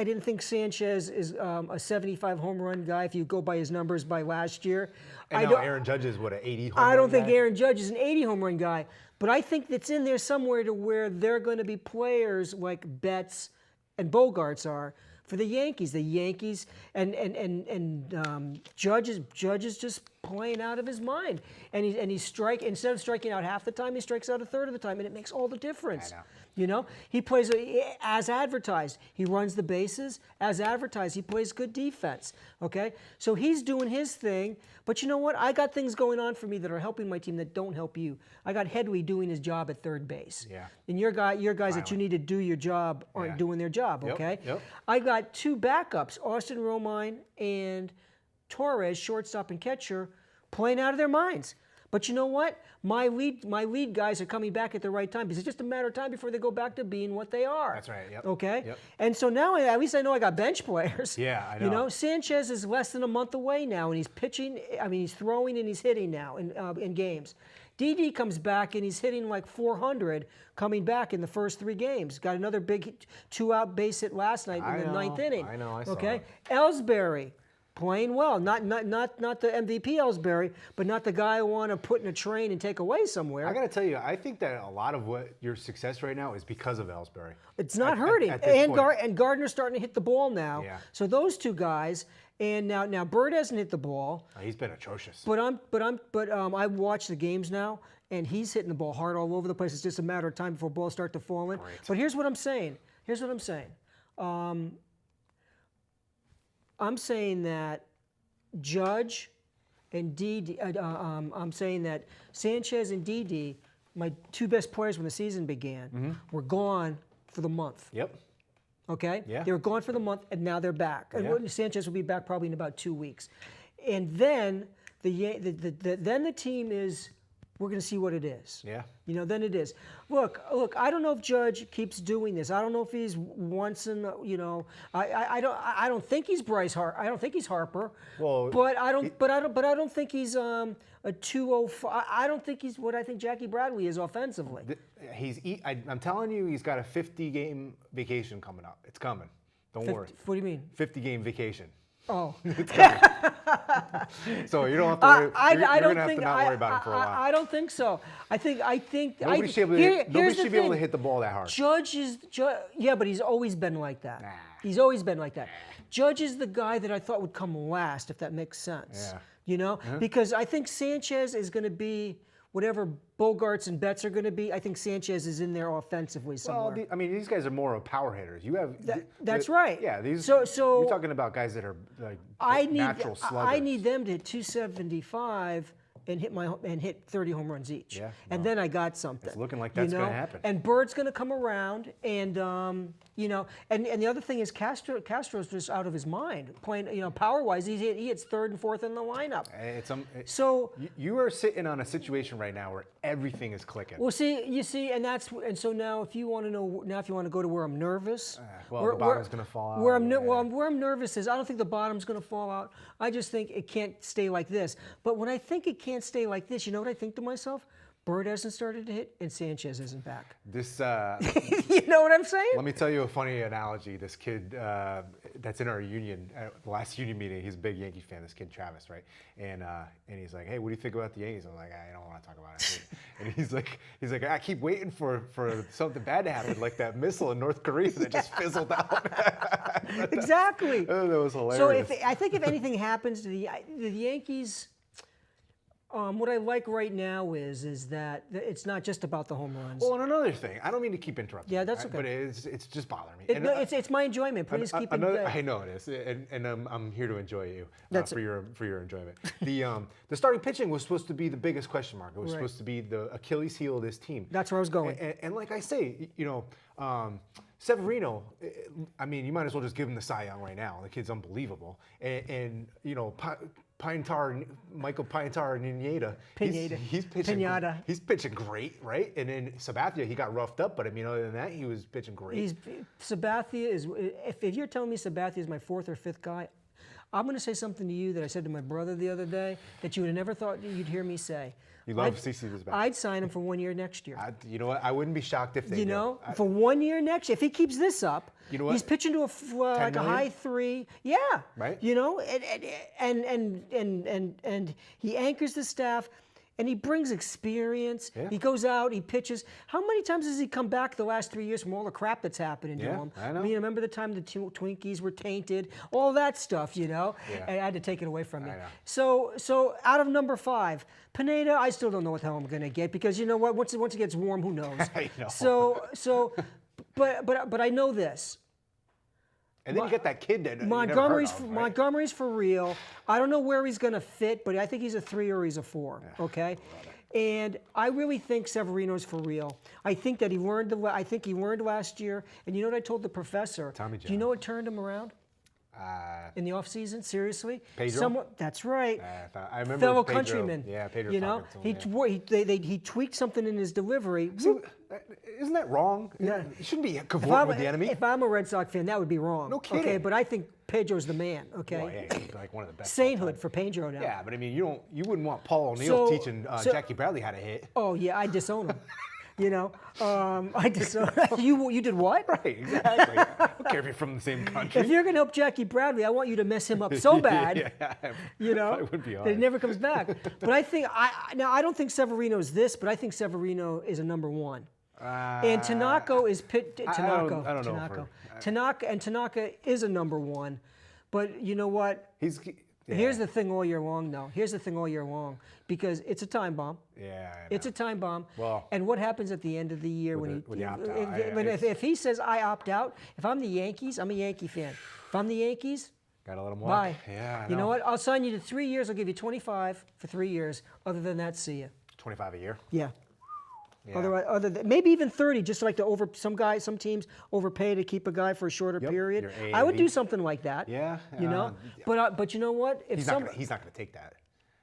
didn't think Sanchez is a 75 home run guy if you go by his numbers by last year. And now Aaron Judge is what, an 80 home run I don't think guy? Aaron Judge is an 80 home run guy, but I think it's in there somewhere to where they're going to be players like Betts and Bogarts are for the Yankees. The Yankees and Judge is just playing out of his mind, and he's instead of striking out half the time, he strikes out a third of the time, and it makes all the difference. I know. He plays as advertised. He runs the bases as advertised. He plays good defense. Okay, so he's doing his thing. But you know what? I got things going on for me that are helping my team that don't help you. I got Headley doing his job at third base. Yeah. And your guys that you need to do your job aren't doing their job. Okay. Yep. I got two backups, Austin Romine and Torres, shortstop and catcher, playing out of their minds. But you know what? My lead guys are coming back at the right time, because it's just a matter of time before they go back to being what they are. That's right. Yep. Okay. Yep. And so now at least I know I got bench players. Yeah, I know. Sanchez is less than a month away now, and he's pitching. I mean, he's throwing and he's hitting now in games. Didi comes back and he's hitting like 400 coming back in the first 3 games. Got another big 2-out base hit last night in the 9th inning. I know. I saw Okay. it. Ellsbury. Playing well, not the MVP Ellsbury, but not the guy I want to put in a train and take away somewhere. I got to tell you, I think that a lot of what your success right now is because of Ellsbury. It's not hurting, and Gardner's starting to hit the ball now. Yeah. So those two guys, and now Bird hasn't hit the ball. He's been atrocious. But I watch the games now, and he's hitting the ball hard all over the place. It's just a matter of time before balls start to fall in. Great. But here's what I'm saying. I'm saying that Judge and Didi, I'm saying that Sanchez and Didi, my two best players when the season began, were gone for the month. Yep. Okay? Yeah. They were gone for the month, and now they're back. Yeah. And Sanchez will be back probably in about 2 weeks. And then the team is we're going to see what it is. Yeah. Then it is. Look, I don't know if Judge keeps doing this. I don't know if he's once in, I don't think he's Bryce Harper. I don't think he's Harper. Well, but I don't think he's a 205. I don't think he's what I think Jackie Bradley is offensively. I'm telling you, he's got a 50-game vacation coming up. It's coming. Don't worry. What do you mean? 50-game vacation. Oh. So you don't have to worry. I You're don't going to have think, to not worry about him for a while. I don't think so. I think. Nobody should be able to hit the ball that hard. Judge, yeah, but he's always been like that. Nah. He's always been like that. Judge is the guy that I thought would come last, if that makes sense. Yeah. Because I think Sanchez is going to be whatever Bogarts and Betts are going to be. I think Sanchez is in there offensively somewhere. Well, these guys are more of power hitters. You have that's right. Yeah, So you're talking about guys that are like natural sluggers. I need them to hit 275 and hit 30 home runs each. Yeah, and then I got something. It's looking like that's going to happen. And Bird's going to come around, and and the other thing is Castro's just out of his mind playing. Power-wise, he hits third and fourth in the lineup. So you are sitting on a situation right now where everything is clicking. Well, and so now if you want to go to where I'm nervous, the bottom's going to fall out. Where I'm nervous is I don't think the bottom's going to fall out. I just think it can't stay like this. But when I think it can't stay like this, you know what I think to myself? Bird hasn't started to hit, and Sanchez isn't back. This, you know what I'm saying? Let me tell you a funny analogy. This kid that's in our union, the last union meeting, he's a big Yankee fan. This kid Travis, right? And he's like, "Hey, what do you think about the Yankees?" I'm like, "I don't want to talk about it." And he's like, "I keep waiting for something bad to happen, like that missile in North Korea that just fizzled out." Exactly. That was hilarious. So I think if anything happens to the Yankees. What I like right now is that it's not just about the home runs. Well, and another thing, I don't mean to keep interrupting. Yeah, that's okay. But it's just bothering me. It's my enjoyment. Please keep it. I know it is, and I'm here to enjoy you for your enjoyment. The starting pitching was supposed to be the biggest question mark. It was supposed to be the Achilles heel of this team. That's where I was going. And like I say, Severino, I mean, you might as well just give him the Cy Young right now. The kid's unbelievable. And Michael Pineda, he's pitching. Pinata. He's pitching great, right? And then Sabathia, he got roughed up, but I mean, other than that, he was pitching great. Sabathia is. If you're telling me Sabathia is my fourth or fifth guy, I'm going to say something to you that I said to my brother the other day that you would have never thought you'd hear me say. You love CC this back. I'd sign him for 1 year next year. You know what? I wouldn't be shocked if they do. For 1 year next year. If he keeps this up, you know what? He's pitching to a high 3. Yeah. Right. And he anchors the staff. And he brings experience. Yeah. He goes out, he pitches. How many times has he come back the last 3 years from all the crap that's happening to him? I know. I mean, remember the time the Twinkies were tainted? All that stuff, Yeah. And I had to take it away from you. I know. So out of number 5, Pineda, I still don't know what the hell I'm going to get because you know what? Once it gets warm, who knows? I know. But I know this. And then you get that kid that Montgomery's for real. I don't know where he's going to fit, but I think he's a 3 or he's a 4. Okay, and I really think Severino's for real. I think that he learned. I think he learned last year. And you know what I told the professor? Tommy John. Do you know what turned him around? In the offseason, seriously? Pedro? That's right. I remember fellow Pedro. countryman. Yeah, Pedro. He tweaked something in his delivery. Isn't that wrong? Yeah. You shouldn't be cavorting with the enemy. If I'm a Red Sox fan, that would be wrong. No kidding. Okay, but I think Pedro's the man. Okay. Well, yeah, he's like one of the best. Sainthood for Pedro now. Yeah, but I mean, you wouldn't want Paul O'Neill teaching Jackie Bradley how to hit. Oh yeah, I disown him. I disown. You did what? Right, exactly. I don't care if you're from the same country. If you're gonna help Jackie Bradley, I want you to mess him up so bad. It would be hard. That it never comes back. But I think I don't think Severino's this, but I think Severino is a number 1. And Tanaka is Tanaka. I don't know. Tanaka is a number 1, but you know what? Here's the thing all year long, though. Here's the thing all year long, because it's a time bomb. Yeah, I know. It's a time bomb. Well, and what happens at the end of the year if he says I opt out? If I'm the Yankees, I'm a Yankee fan. If I'm the Yankees, gotta let him walk. Bye. Yeah, I know. You know what? I'll sign you to 3 years. I'll give you 25 for 3 years. Other than that, see ya. 25 a year. Yeah. Yeah. Other than maybe even 30, just like some teams overpay to keep a guy for a shorter period. I would do something like that. Yeah. But you know what? He's not going to take that.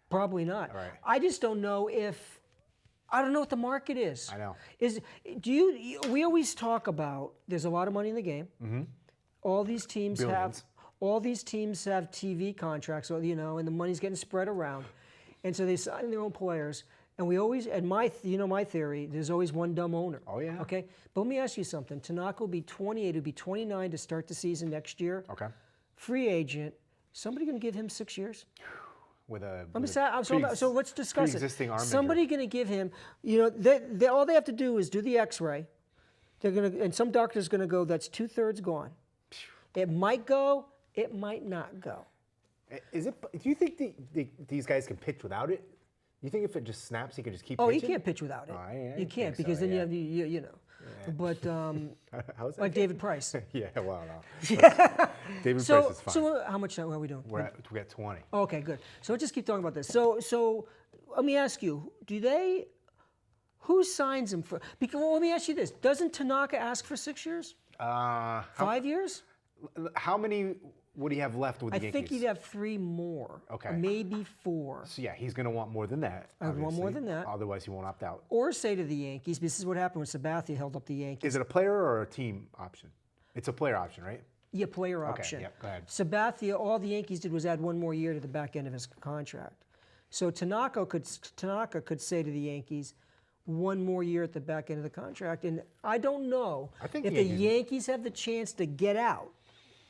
Probably not. Right. I just don't know if I don't know what the market is. I know. We always talk about there's a lot of money in the game. Mm-hmm. All these teams Billions. have TV contracts, and the money's getting spread around, and so they sign their own players. And we always, and my theory, there's always one dumb owner. Oh yeah. Okay, but let me ask you something. Tanaka will be 28. He'll be 29 to start the season next year. Okay. Free agent. Somebody going to give him 6 years? With a. So let's discuss it. Pre-existing arm Somebody injury. going to give him. All they have to do is do the X-ray. They're going to, and some doctor's going to go. That's 2/3 gone. It might go. It might not go. Is it? Do you think these guys can pitch without it? You think if it just snaps, he can just keep Oh, pitching? you can't pitch without it. Oh, I you can't think because so, then yeah. you know. Yeah. But How's that like game? David Price. Yeah, well, no. David Price is fine. So how much are we doing? we got 20. Okay, good. So let's just keep talking about this. So let me ask you: who signs him for? Because let me ask you this: doesn't Tanaka ask for 6 years? 5 years? How many would he have left with the I Yankees? think he'd have 3 more. Okay. Maybe 4. So yeah, he's going to want more than that. I'd want more obviously. than that. Otherwise, he won't opt out. Or say to the Yankees, this is what happened when Sabathia held up the Yankees. Is it a player or a team option? It's a player option, right? Yeah, player Okay, option. yep, go ahead. Sabathia, all the Yankees did was add 1 more year to the back end of his contract. So Tanaka could say to the Yankees, 1 more year at the back end of the contract. And I don't know I think if the Yankees have the chance to get out.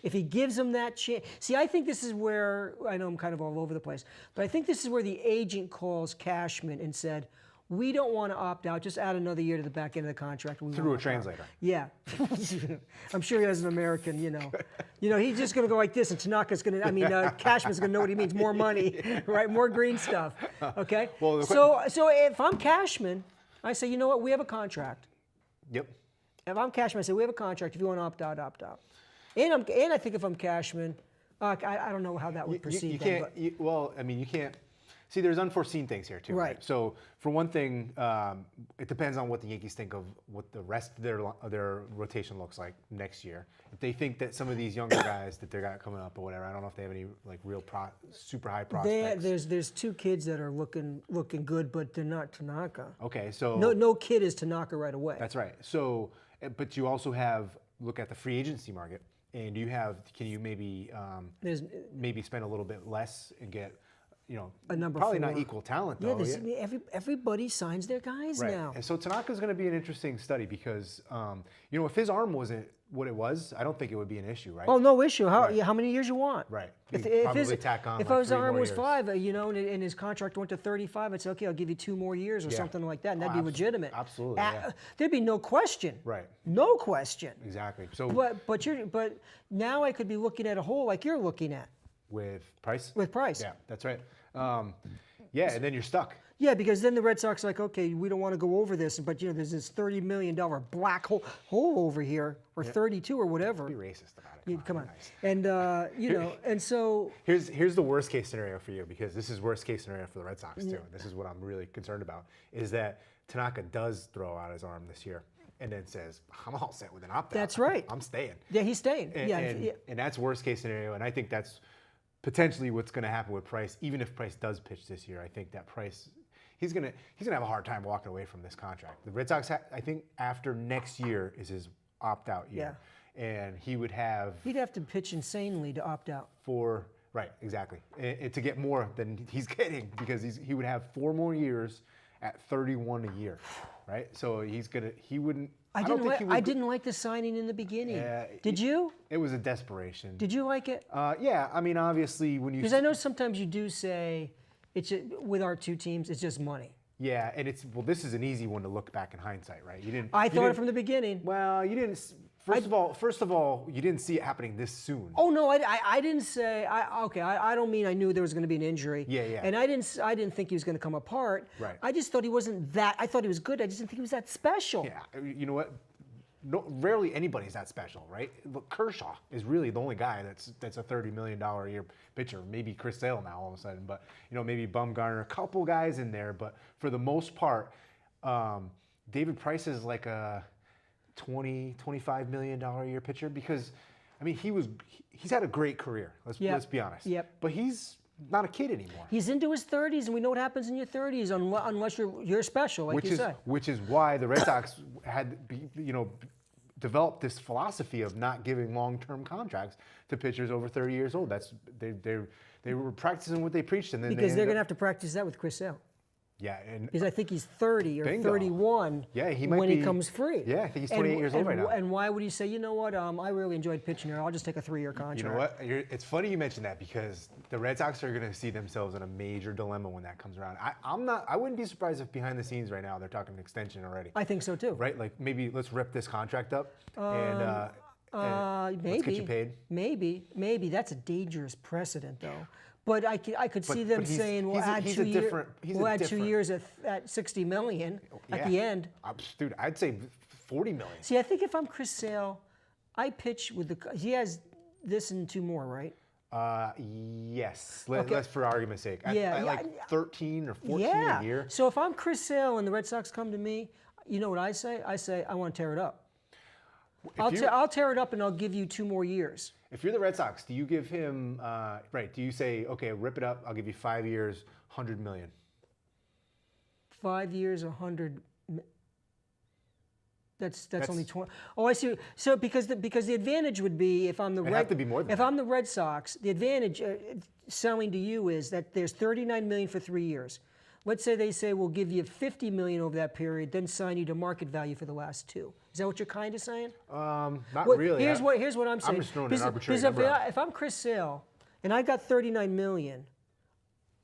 If he gives them that chance. See, I think this is where, I know I'm kind of all over the place, but I think this is where the agent calls Cashman and said, we don't want to opt out, just add another year to the back end of the contract. Through a translator. Yeah. I'm sure he has an American, he's just going to go like this, and Tanaka's going to, Cashman's going to know what he means, more money, right? More green stuff, okay? Well, so if I'm Cashman, I say, you know what, we have a contract. Yep. If I'm Cashman, I say, we have a contract. If you want to opt out, opt out. And I think if I'm Cashman, I don't know how that would proceed. You can't. You can't. See, there's unforeseen things here too. Right. So for one thing, it depends on what the Yankees think of what the rest of their rotation looks like next year. If they think that some of these younger guys that they got coming up or whatever, I don't know if they have any like real super high prospects. There's 2 kids that are looking good, but they're not Tanaka. Okay, so No kid is Tanaka right away. that's right. So, but you also look at the free agency market. And can you maybe spend a little bit less and get, a number probably 4. not equal talent Yeah, though. everybody signs their guys Right. now. And so Tanaka's going to be an interesting study because, if his arm wasn't what it was, I don't think it would be an issue, right? Oh, no issue. How many years you want? Right. If Probably tack on if like his 3 arm more was years. 5, and his contract went to 35, I'd say, okay, I'll give you 2 more years or Yeah. something like that, and that'd be legitimate. Absolutely. Yeah. There'd be no question. Right. No question. Exactly. So But now I could be looking at a hole like you're looking at with Price? with Price. Yeah, that's right. And then you're stuck. Yeah, because then the Red Sox are like, okay, we don't want to go over this, but there's this $30 million black hole over here, or 32 or whatever. Be racist about it. Come on. Nice. And and so Here's the worst case scenario for you, because this is worst case scenario for the Red Sox too. This is what I'm really concerned about, is that Tanaka does throw out his arm this year and then says, I'm all set with an opt-out. That's right. I'm staying. yeah, he's staying. And that's worst case scenario, and I think that's potentially what's going to happen with Price. Even if Price does pitch this year, I think that Price, he's gonna have a hard time walking away from this contract. The Red Sox, I think, after next year is his opt-out year, and he'd have to pitch insanely to opt out. Right, exactly, and to get more than he's getting, because he would have 4 more years at 31 a year, right? So he wouldn't. I didn't like the signing in the beginning. Did you? It was a desperation. Did you like it? Yeah, I mean, obviously when you. Because I know sometimes you do say, with our 2 teams, it's just money. Yeah, and this is an easy one to look back in hindsight, right? I thought it from the beginning. Well, you didn't. First of all, you didn't see it happening this soon. Oh no, I didn't say. I don't mean I knew there was going to be an injury. Yeah. And I didn't think he was going to come apart. Right. I just thought he wasn't that. I thought he was good. I just didn't think he was that special. Yeah, you know what? No, rarely anybody's that special, right? Look, Kershaw is really the only guy that's a $30 million a year pitcher. Maybe Chris Sale now all of a sudden, but maybe Bumgarner, a couple guys in there, but for the most part, David Price is like a $25 million a year pitcher, because I mean he's had a great career. Let's be honest. Yep. But he's not a kid anymore. He's into his 30s, and we know what happens in your 30s unless you're special, like you say. Which is why the Red Sox developed this philosophy of not giving long-term contracts to pitchers over 30 years old. They were practicing what they preached, and then Because they're going to have to practice that with Chris Sale. Yeah, and Because I think he's 30 or bingo. 31 Yeah, he might when be, he comes free. Yeah, I think he's 28 years old right now. And why would he say, you know what, I really enjoyed pitching here, I'll just take a 3-year contract. You know what? It's funny you mentioned that because the Red Sox are going to see themselves in a major dilemma when that comes around. I wouldn't be surprised if behind the scenes right now they're talking an extension already. I think so too. Right? Like maybe let's rip this contract up and Maybe. let's get you paid. Maybe. That's a dangerous precedent though. But I could see them he's- saying, we'll add he's 2 a years. different- he's a We'll add 2 different- years at $60 million at the Yeah. end. Dude, I'd say 40 million. See, I think if I'm Chris Sale, I pitch with he has this and 2 more, right? Yes. Okay. Let's for argument's sake. Yeah, Like 13 or 14 Yeah. a year. So if I'm Chris Sale and the Red Sox come to me, you know what I say? I say I want to tear it up. I'll tear it up and I'll give you 2 more years. If you're the Red Sox, do you give him do you say, okay, rip it up, I'll give you 5 years, 100 million? 5 years, 100. That's only 20. Oh, I see. So because the advantage would be if I'm the It'd have to be more than if that. I'm the Red Sox, the advantage selling to you is that there's 39 million for 3 years. Let's say they say we'll give you 50 million over that period, then sign you to market value for the last 2. Is that what you're kind of saying? Not Well, really. Here's what I'm saying. I'm just throwing an Because- arbitrary because number out. if I'm Chris Sale and I got 39 million,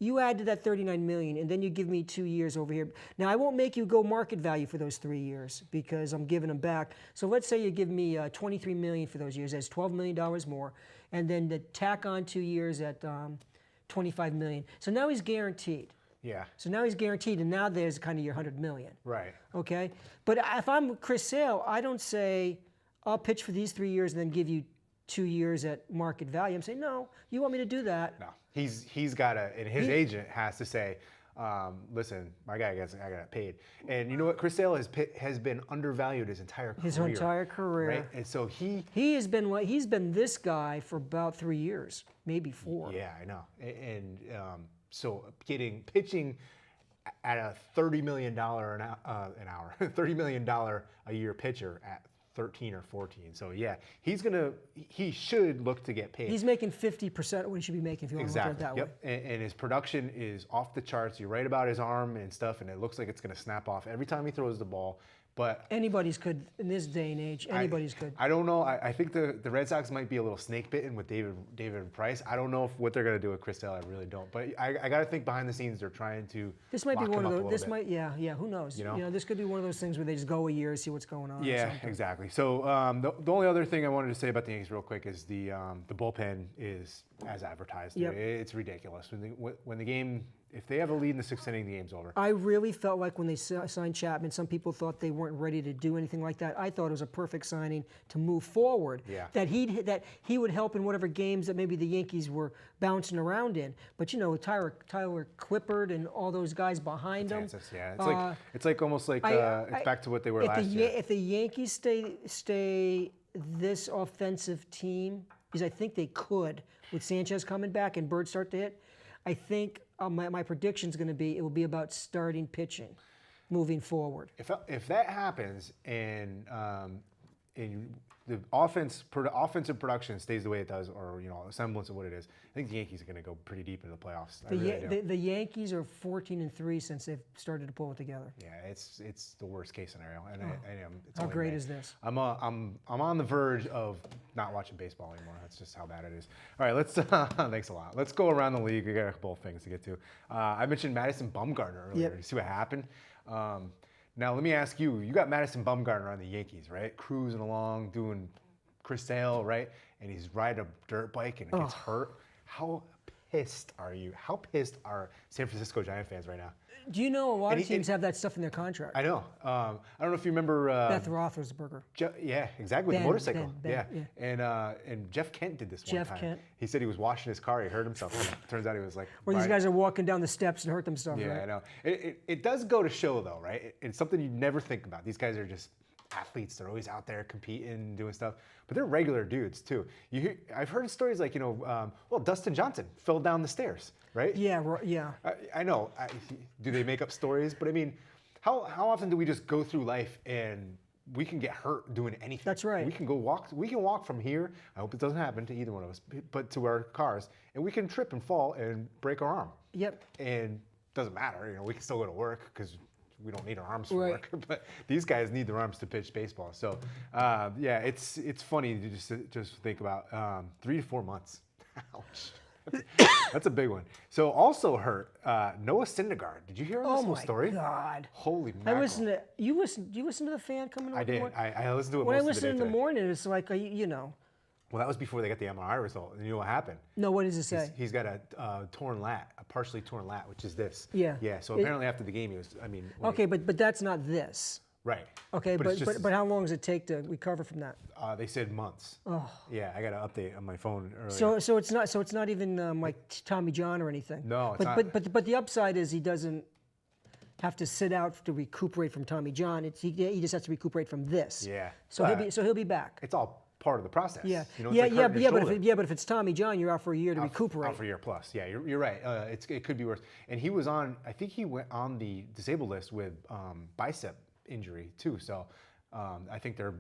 you add to that 39 million, and then you give me 2 years over here. Now I won't make you go market value for those 3 years because I'm giving them back. So let's say you give me 23 million for those years. That's $12 million more, and then the tack on 2 years at 25 million. So now he's guaranteed. Yeah. So now he's guaranteed, and now there's kind of your 100 million. Right. Okay? But if I'm Chris Sale, I don't say, I'll pitch for these 3 years and then give you 2 years at market value. I'm saying, no, you want me to do that. No. He's got to, and his agent has to say, listen, my guy I got paid. And you know what? Chris Sale has been undervalued his entire career. His entire career. Right? And so he's been this guy for about 3 years, maybe 4. Yeah, I know. And so pitching at a $30 million an hour, $30 million a year pitcher at 13 or 14. So yeah, he should look to get paid. He's making 50% of what he should be making if you want to look at it that way. Yep. And his production is off the charts. You're right about his arm and stuff, and it looks like it's going to snap off every time he throws the ball. But anybody's could in this day and age. Anybody's could. I don't know. I think the Red Sox might be a little snake bitten with David Price. I don't know what they're going to do with Chris Sale. I really don't. But I got to think behind the snes they're trying to. This might be lock one him of up a those. little This bit. might, yeah. Who knows? You know? This could be one of those things where they just go a year, see what's going on. or Yeah, something. exactly. So the only other thing I wanted to say about the Yankees real quick is the bullpen is as advertised. Yep. It's ridiculous. When the game, if they have a lead in the 6th inning, the game's over. I really felt like when they signed Chapman, some people thought they weren't ready to do anything like that. I thought it was a perfect signing to move forward. Yeah. That he would help in whatever games that maybe the Yankees were bouncing around in. But Tyler Clippard and all those guys behind him. Yeah, it's like almost like it's back to what they were last year. If the Yankees stay this offensive team, because I think they could with Sanchez coming back and Bird start to hit, I think my prediction is going to be it will be about starting pitching, moving forward. If that happens and the offensive production stays the way it does, or a semblance of what it is, I think the Yankees are going to go pretty deep into the playoffs. The Yankees are 14-3 since they've started to pull it together. Yeah, it's the worst case scenario, and it's How only great May. is this? I'm on the verge of not watching baseball anymore. That's just how bad it is. All right, let's thanks a lot. Let's go around the league. We got a couple of things to get to. I mentioned Madison Bumgarner earlier. Yep. You see what happened? Now let me ask you. You got Madison Bumgarner on the Yankees, right? Cruising along, doing Chris Sale, right? And he's riding a dirt bike and gets hurt. How pissed are you? How pissed are San Francisco Giant fans right now? Do you know a lot of teams have that stuff in their contract? I know. I don't know if you remember. Beth Roethlisberger. Yeah, exactly. With the motorcycle. Ben, yeah. And Jeff Kent did this one Jeff time. Kent. He said he was washing his car. He hurt himself. And turns out he was like. Where these guys are walking down the steps and hurt themselves. Yeah, right? I know. It does go to show though, right? It's something you never think about. These guys are just athletes. They're always out there competing, doing stuff. But they're regular dudes too. I've heard stories like, well, Dustin Johnson fell down the stairs, right? Yeah, yeah. I know. Do they make up stories? But I mean, how often do we just go through life and we can get hurt doing anything? That's right. We can go walk. We can walk from here. I hope it doesn't happen to either one of us, but to our cars, and we can trip and fall and break our arm. Yep. And doesn't matter. We can still go to work because we don't need our arms for Right. work. But these guys need their arms to pitch baseball. So yeah, it's funny to just think about 3 to 4 months. Ouch. That's a big one. So also hurt, Noah Syndergaard. Did you hear this whole story? Oh my God! Holy I mackerel. listened to you. You listen to the fan coming over. I did. I listened to it When I most of the listen day in the today. morning, it's like Well, that was before they got the MRI result. And you know what happened? No, what does it say? He's got a torn lat, a partially torn lat, which is this. Yeah. Yeah. So apparently after the game, he was. I mean. Okay, but that's not this. Right. Okay, it's just- but how long does it take to recover from that? They said months. Oh. Yeah, I got an update on my phone earlier. So it's not even like Tommy John or anything. No, it's but, not. But the upside is he doesn't have to sit out to recuperate from Tommy John. He just has to recuperate from this. Yeah. So he'll be back. It's all part of the process. Yeah. It's like hurting your shoulder. But if it's Tommy John, you're out for a year to recuperate. Out for a year plus. Yeah, you're right. It could be worse. And he was on. I think he went on the disabled list with bicep injury too. So I think they're.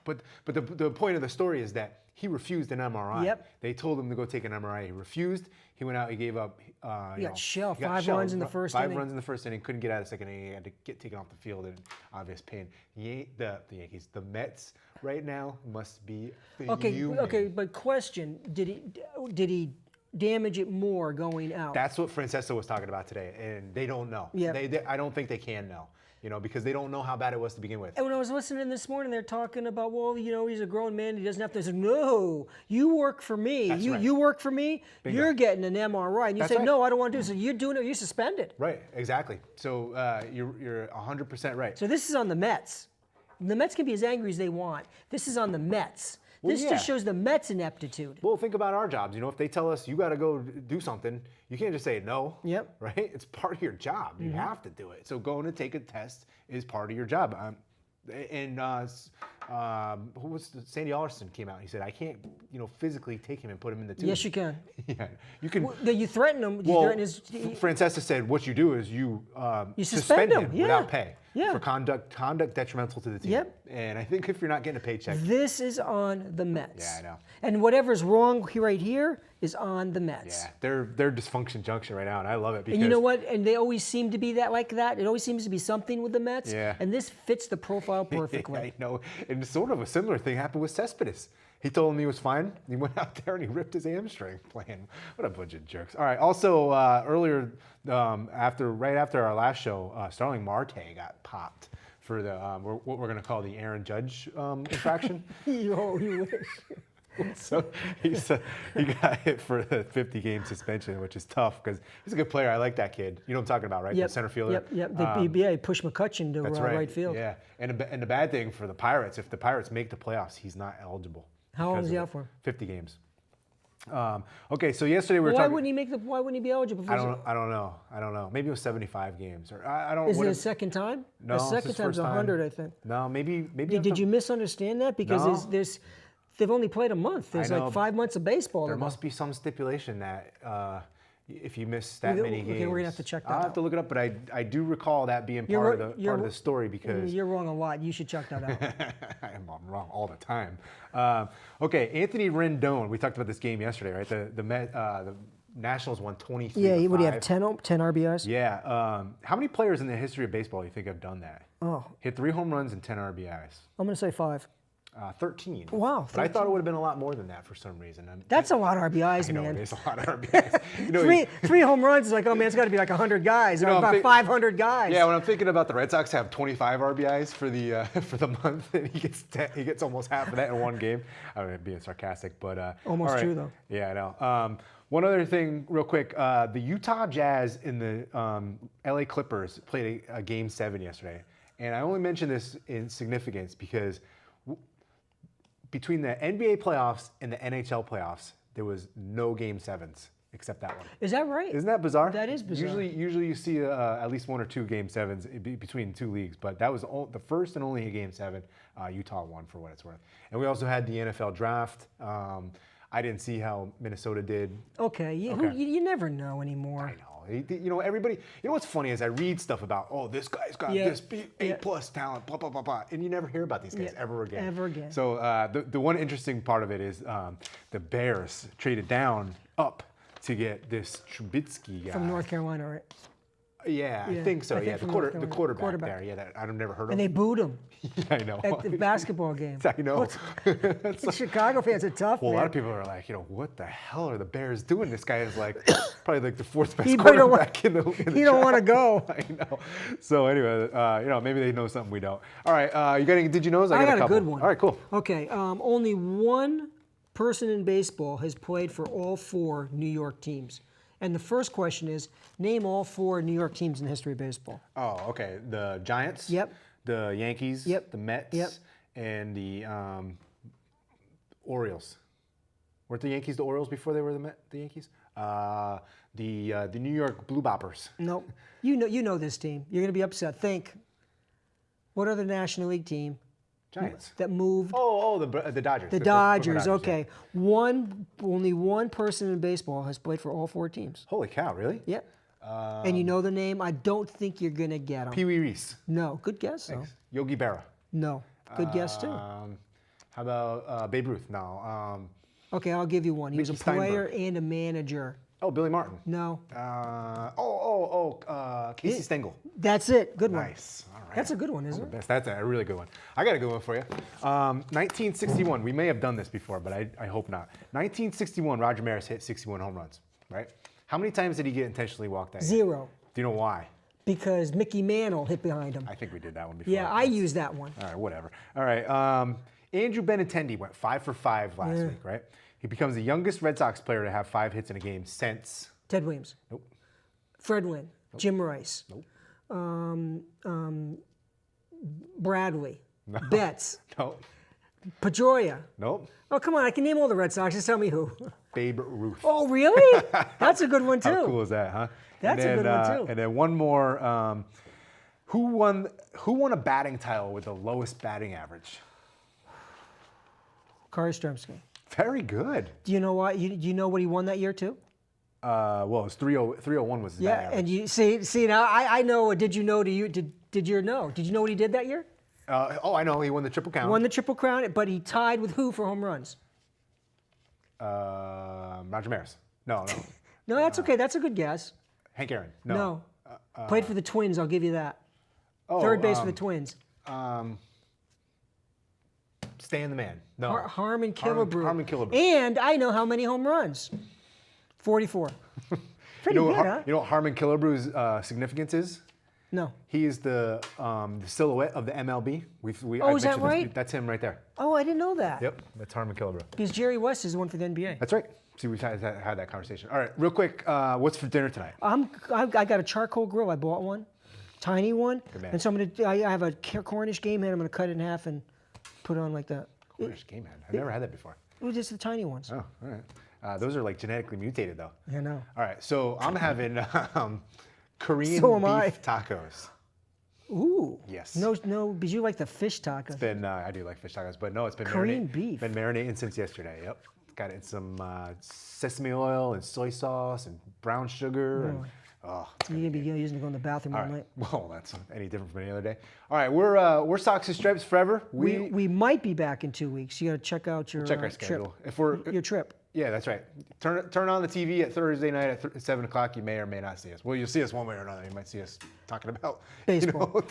But the point of the story is that he refused an MRI. Yep. They told him to go take an MRI. He refused. He went out. He gave up. He got shelled. 5 runs in the first inning. 5 runs in the first inning. Couldn't get out of the second inning. He had to get taken off the field in obvious pain. The Yankees, the Mets right now must be fuming. Okay. But question: Did he damage it more going out? That's what Francesco was talking about today, and they don't know. Yeah. I don't think they can know. Because they don't know how bad it was to begin with. And when I was listening this morning, they're talking about, well, he's a grown man. He doesn't have to. I said, no, you work for me. That's right. You work for me. Bingo. You're getting an MRI. And you That's say, right. no, I don't want to do it. So you're doing it. You're suspended. Right, exactly. So you're 100% right. So this is on the Mets. The Mets can be as angry as they want. This is on the Mets. This yeah. just shows the Mets' ineptitude. Well, think about our jobs. If they tell us you got to go do something, you can't just say no. Yep. Right? It's part of your job. You have to do it. So going to take a test is part of your job. Who was Sandy Alderson came out. He said, I can't, physically take him and put him in the tube. Yes, you can. Yeah, you can. Well, you threaten him. Francesca said, what you do is you suspend him, without pay Yeah. for conduct detrimental to the team. Yep. And I think if you're not getting a paycheck, This is on the Mets. Yeah, I know. And whatever's wrong right here is on the Mets. yeah, they're dysfunction junction right now, and I love it because And you know what? And they always seem to be like that. It always seems to be something with the Mets. Yeah. And this fits the profile perfectly. I know. And sort of a similar thing happened with Cespedes. He told him he was fine. He went out there and he ripped his hamstring playing. What a bunch of jerks. All right. Also, earlier, right after our last show, Starling Marte got popped for the what we're going to call the Aaron Judge infraction. You wish. So he got hit for a 50-game suspension, which is tough because he's a good player. I like that kid. You know what I'm talking about, right? Yep. The center fielder. Yep. The BBA pushed McCutcheon to That's right field. Yeah, and the bad thing for the Pirates, if the Pirates make the playoffs, he's not eligible. How long because is he of out for? 50 games. Okay, so yesterday we were Why talking. wouldn't he be eligible? I don't know. Maybe it was 75 games, or I don't. Is what it a if- second time? No, the it's second his time's first time. 100, I think. No, maybe. Did you misunderstand that? Because No. they've only played a month. There's I know. like 5 months of baseball. There left. must be some stipulation that if you miss that many games, Okay, we're gonna have to check that I'll have out. to look it up, but I do recall that being You're part ri- of the story because You're wrong a lot. You should check that out. I'm wrong all the time. Okay, Anthony Rendon. We talked about this game yesterday, right? The Nationals won 23. Yeah, to what do you 5. have, 10 RBIs? Yeah. How many players in the history of baseball do you think have done that? Oh, Hit 3 home runs and 10 RBIs. I'm going to say 5. 13. Wow, But I thought it would have been a lot more than that for some reason. That's a lot of RBIs, I know man. it is a lot of RBIs. Three home runs is like, oh man, it's got to be like 100 guys. Or I'm about think- 500 guys. Yeah, when I'm thinking about the Red Sox have 25 RBIs for the for the month, and he gets almost half of that in one game. I'm being sarcastic, but Almost all right. true, though. Yeah, I know. One other thing, real quick: the Utah Jazz and the LA Clippers played a Game 7 yesterday, and I only mention this in significance because between the NBA playoffs and the NHL playoffs, there was no Game 7s except that one. Is that right? Isn't that bizarre? That is bizarre. Usually you see at least 1 or 2 Game 7s between 2 leagues, but that was the first and only Game 7. Utah won for what it's worth. And we also had the NFL draft. I didn't see how Minnesota did. Okay, you never know anymore. I know. You know, everybody. You know what's funny is I read stuff about, oh, this guy's got this A+ talent, blah blah blah blah, and you never hear about these guys ever again. Ever again. So the one interesting part of it is the Bears traded up to get this Trubisky guy From North Carolina, right? Yeah, I think so. I think the from the quarterback there. Yeah, that I've never heard of. And they booed him Yeah, I know. at the basketball game. I know. Chicago fans are tough, Well, man. a lot of people are like, you know, what the hell are the Bears doing? This guy is like probably like the 4th best He probably don't quarterback in the He don't want to go. I know. So anyway, you know, maybe they know something we don't. All right, you got any did you knows? I got a couple. a good one. All right, cool. Okay, only one person in baseball has played for all 4 New York teams. And the first question is, name all 4 New York teams in the history of baseball. Oh, okay. The Giants. Yep. The Yankees. Yep. The Mets. Yep. And the Orioles. Weren't the Yankees the Orioles before they were the Yankees? The New York Blue Boppers. Nope. You know this team. You're going to be upset. Think. What other National League team Giants. that moved? The Dodgers. The Dodgers. Okay. Only one person in baseball has played for all 4 teams. Holy cow! Really? Yeah. And you know the name? I don't think you're going to get them. Pee Wee Reese. No. Good guess, though. Thanks. Yogi Berra. No. Good guess, too. How about Babe Ruth? No. Okay, I'll give you one. He was a Mickey Steinberg. player and a manager. Oh, Billy Martin. No. Casey Stengel. That's it. Good one. Nice. All right. That's a good one, isn't it? That's a really good one. I got a good one for you. 1961. We may have done this before, but I hope not. 1961. Roger Maris hit 61 home runs. Right? How many times did he get intentionally walked that year? 0. Do you know why? Because Mickey Mantle hit behind him. I think we did that one before. Yeah, I used that one. All right, whatever. All right. Andrew Benintendi went 5 for 5 last week, right? He becomes the youngest Red Sox player to have 5 hits in a game since. Ted Williams. Nope. Fred Wynn. Nope. Jim Rice. Nope. Bradley. No. Betts. Nope. Pedroia. Nope. Oh, come on. I can name all the Red Sox. Just tell me who. Babe Ruth. Oh, really? That's a good one, too. How cool is that, huh? That's a good one, too. And then one more. Who won a batting title with the lowest batting average? Corey Stremski. Very good. Do you know why? Do you know what he won that year, too? Well, it was 301 was his batting average. And you see now I know. Did you know? Did you know? Did you know what he did that year? I know. He won the Triple Crown. Won the Triple Crown, but he tied with who for home runs? Roger Maris. No. No, that's okay. That's a good guess. Hank Aaron. No. Played for the Twins. I'll give you that. Third base for the Twins. Stan the Man. No. Harmon Killebrew. Harmon Killebrew. And I know how many home runs. 44. Pretty good, huh? You know what Harmon Killebrew's significance is? No. He is the silhouette of the MLB. Is that right? That's him right there. Oh, I didn't know that. Yep, that's Harmon Killebrew. Because Jerry West is the one for the NBA. That's right. See, we've had that conversation. All right, real quick, what's for dinner tonight? I got a charcoal grill. I bought one, tiny one. Good man. And so I have a Cornish game hen. I'm going to cut it in half and put it on like that. Cornish game hen. I've never had that before. It was just the tiny ones. Oh, all right. Those are like genetically mutated though. I know. All right, so I'm having Korean So am I. beef tacos. Ooh. Yes. No, because you like the fish tacos. I do like fish tacos, but no, it's been Korean beef. Been marinating since yesterday. Yep. Got it in some sesame oil and soy sauce and brown sugar. And, You're gonna be using to go in the bathroom all night. Well, that's any different from any other day. All right, we're Socks and Stripes forever. We might be back in 2 weeks. You got to check out your check our trip. schedule. If we're your trip. Yeah, that's right. Turn on the TV at Thursday night at 7 o'clock. You may or may not see us. Well, you'll see us one way or another. You might see us talking about baseball,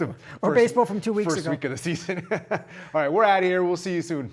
or baseball from 2 weeks ago. First week of the season. All right, we're out of here. We'll see you soon.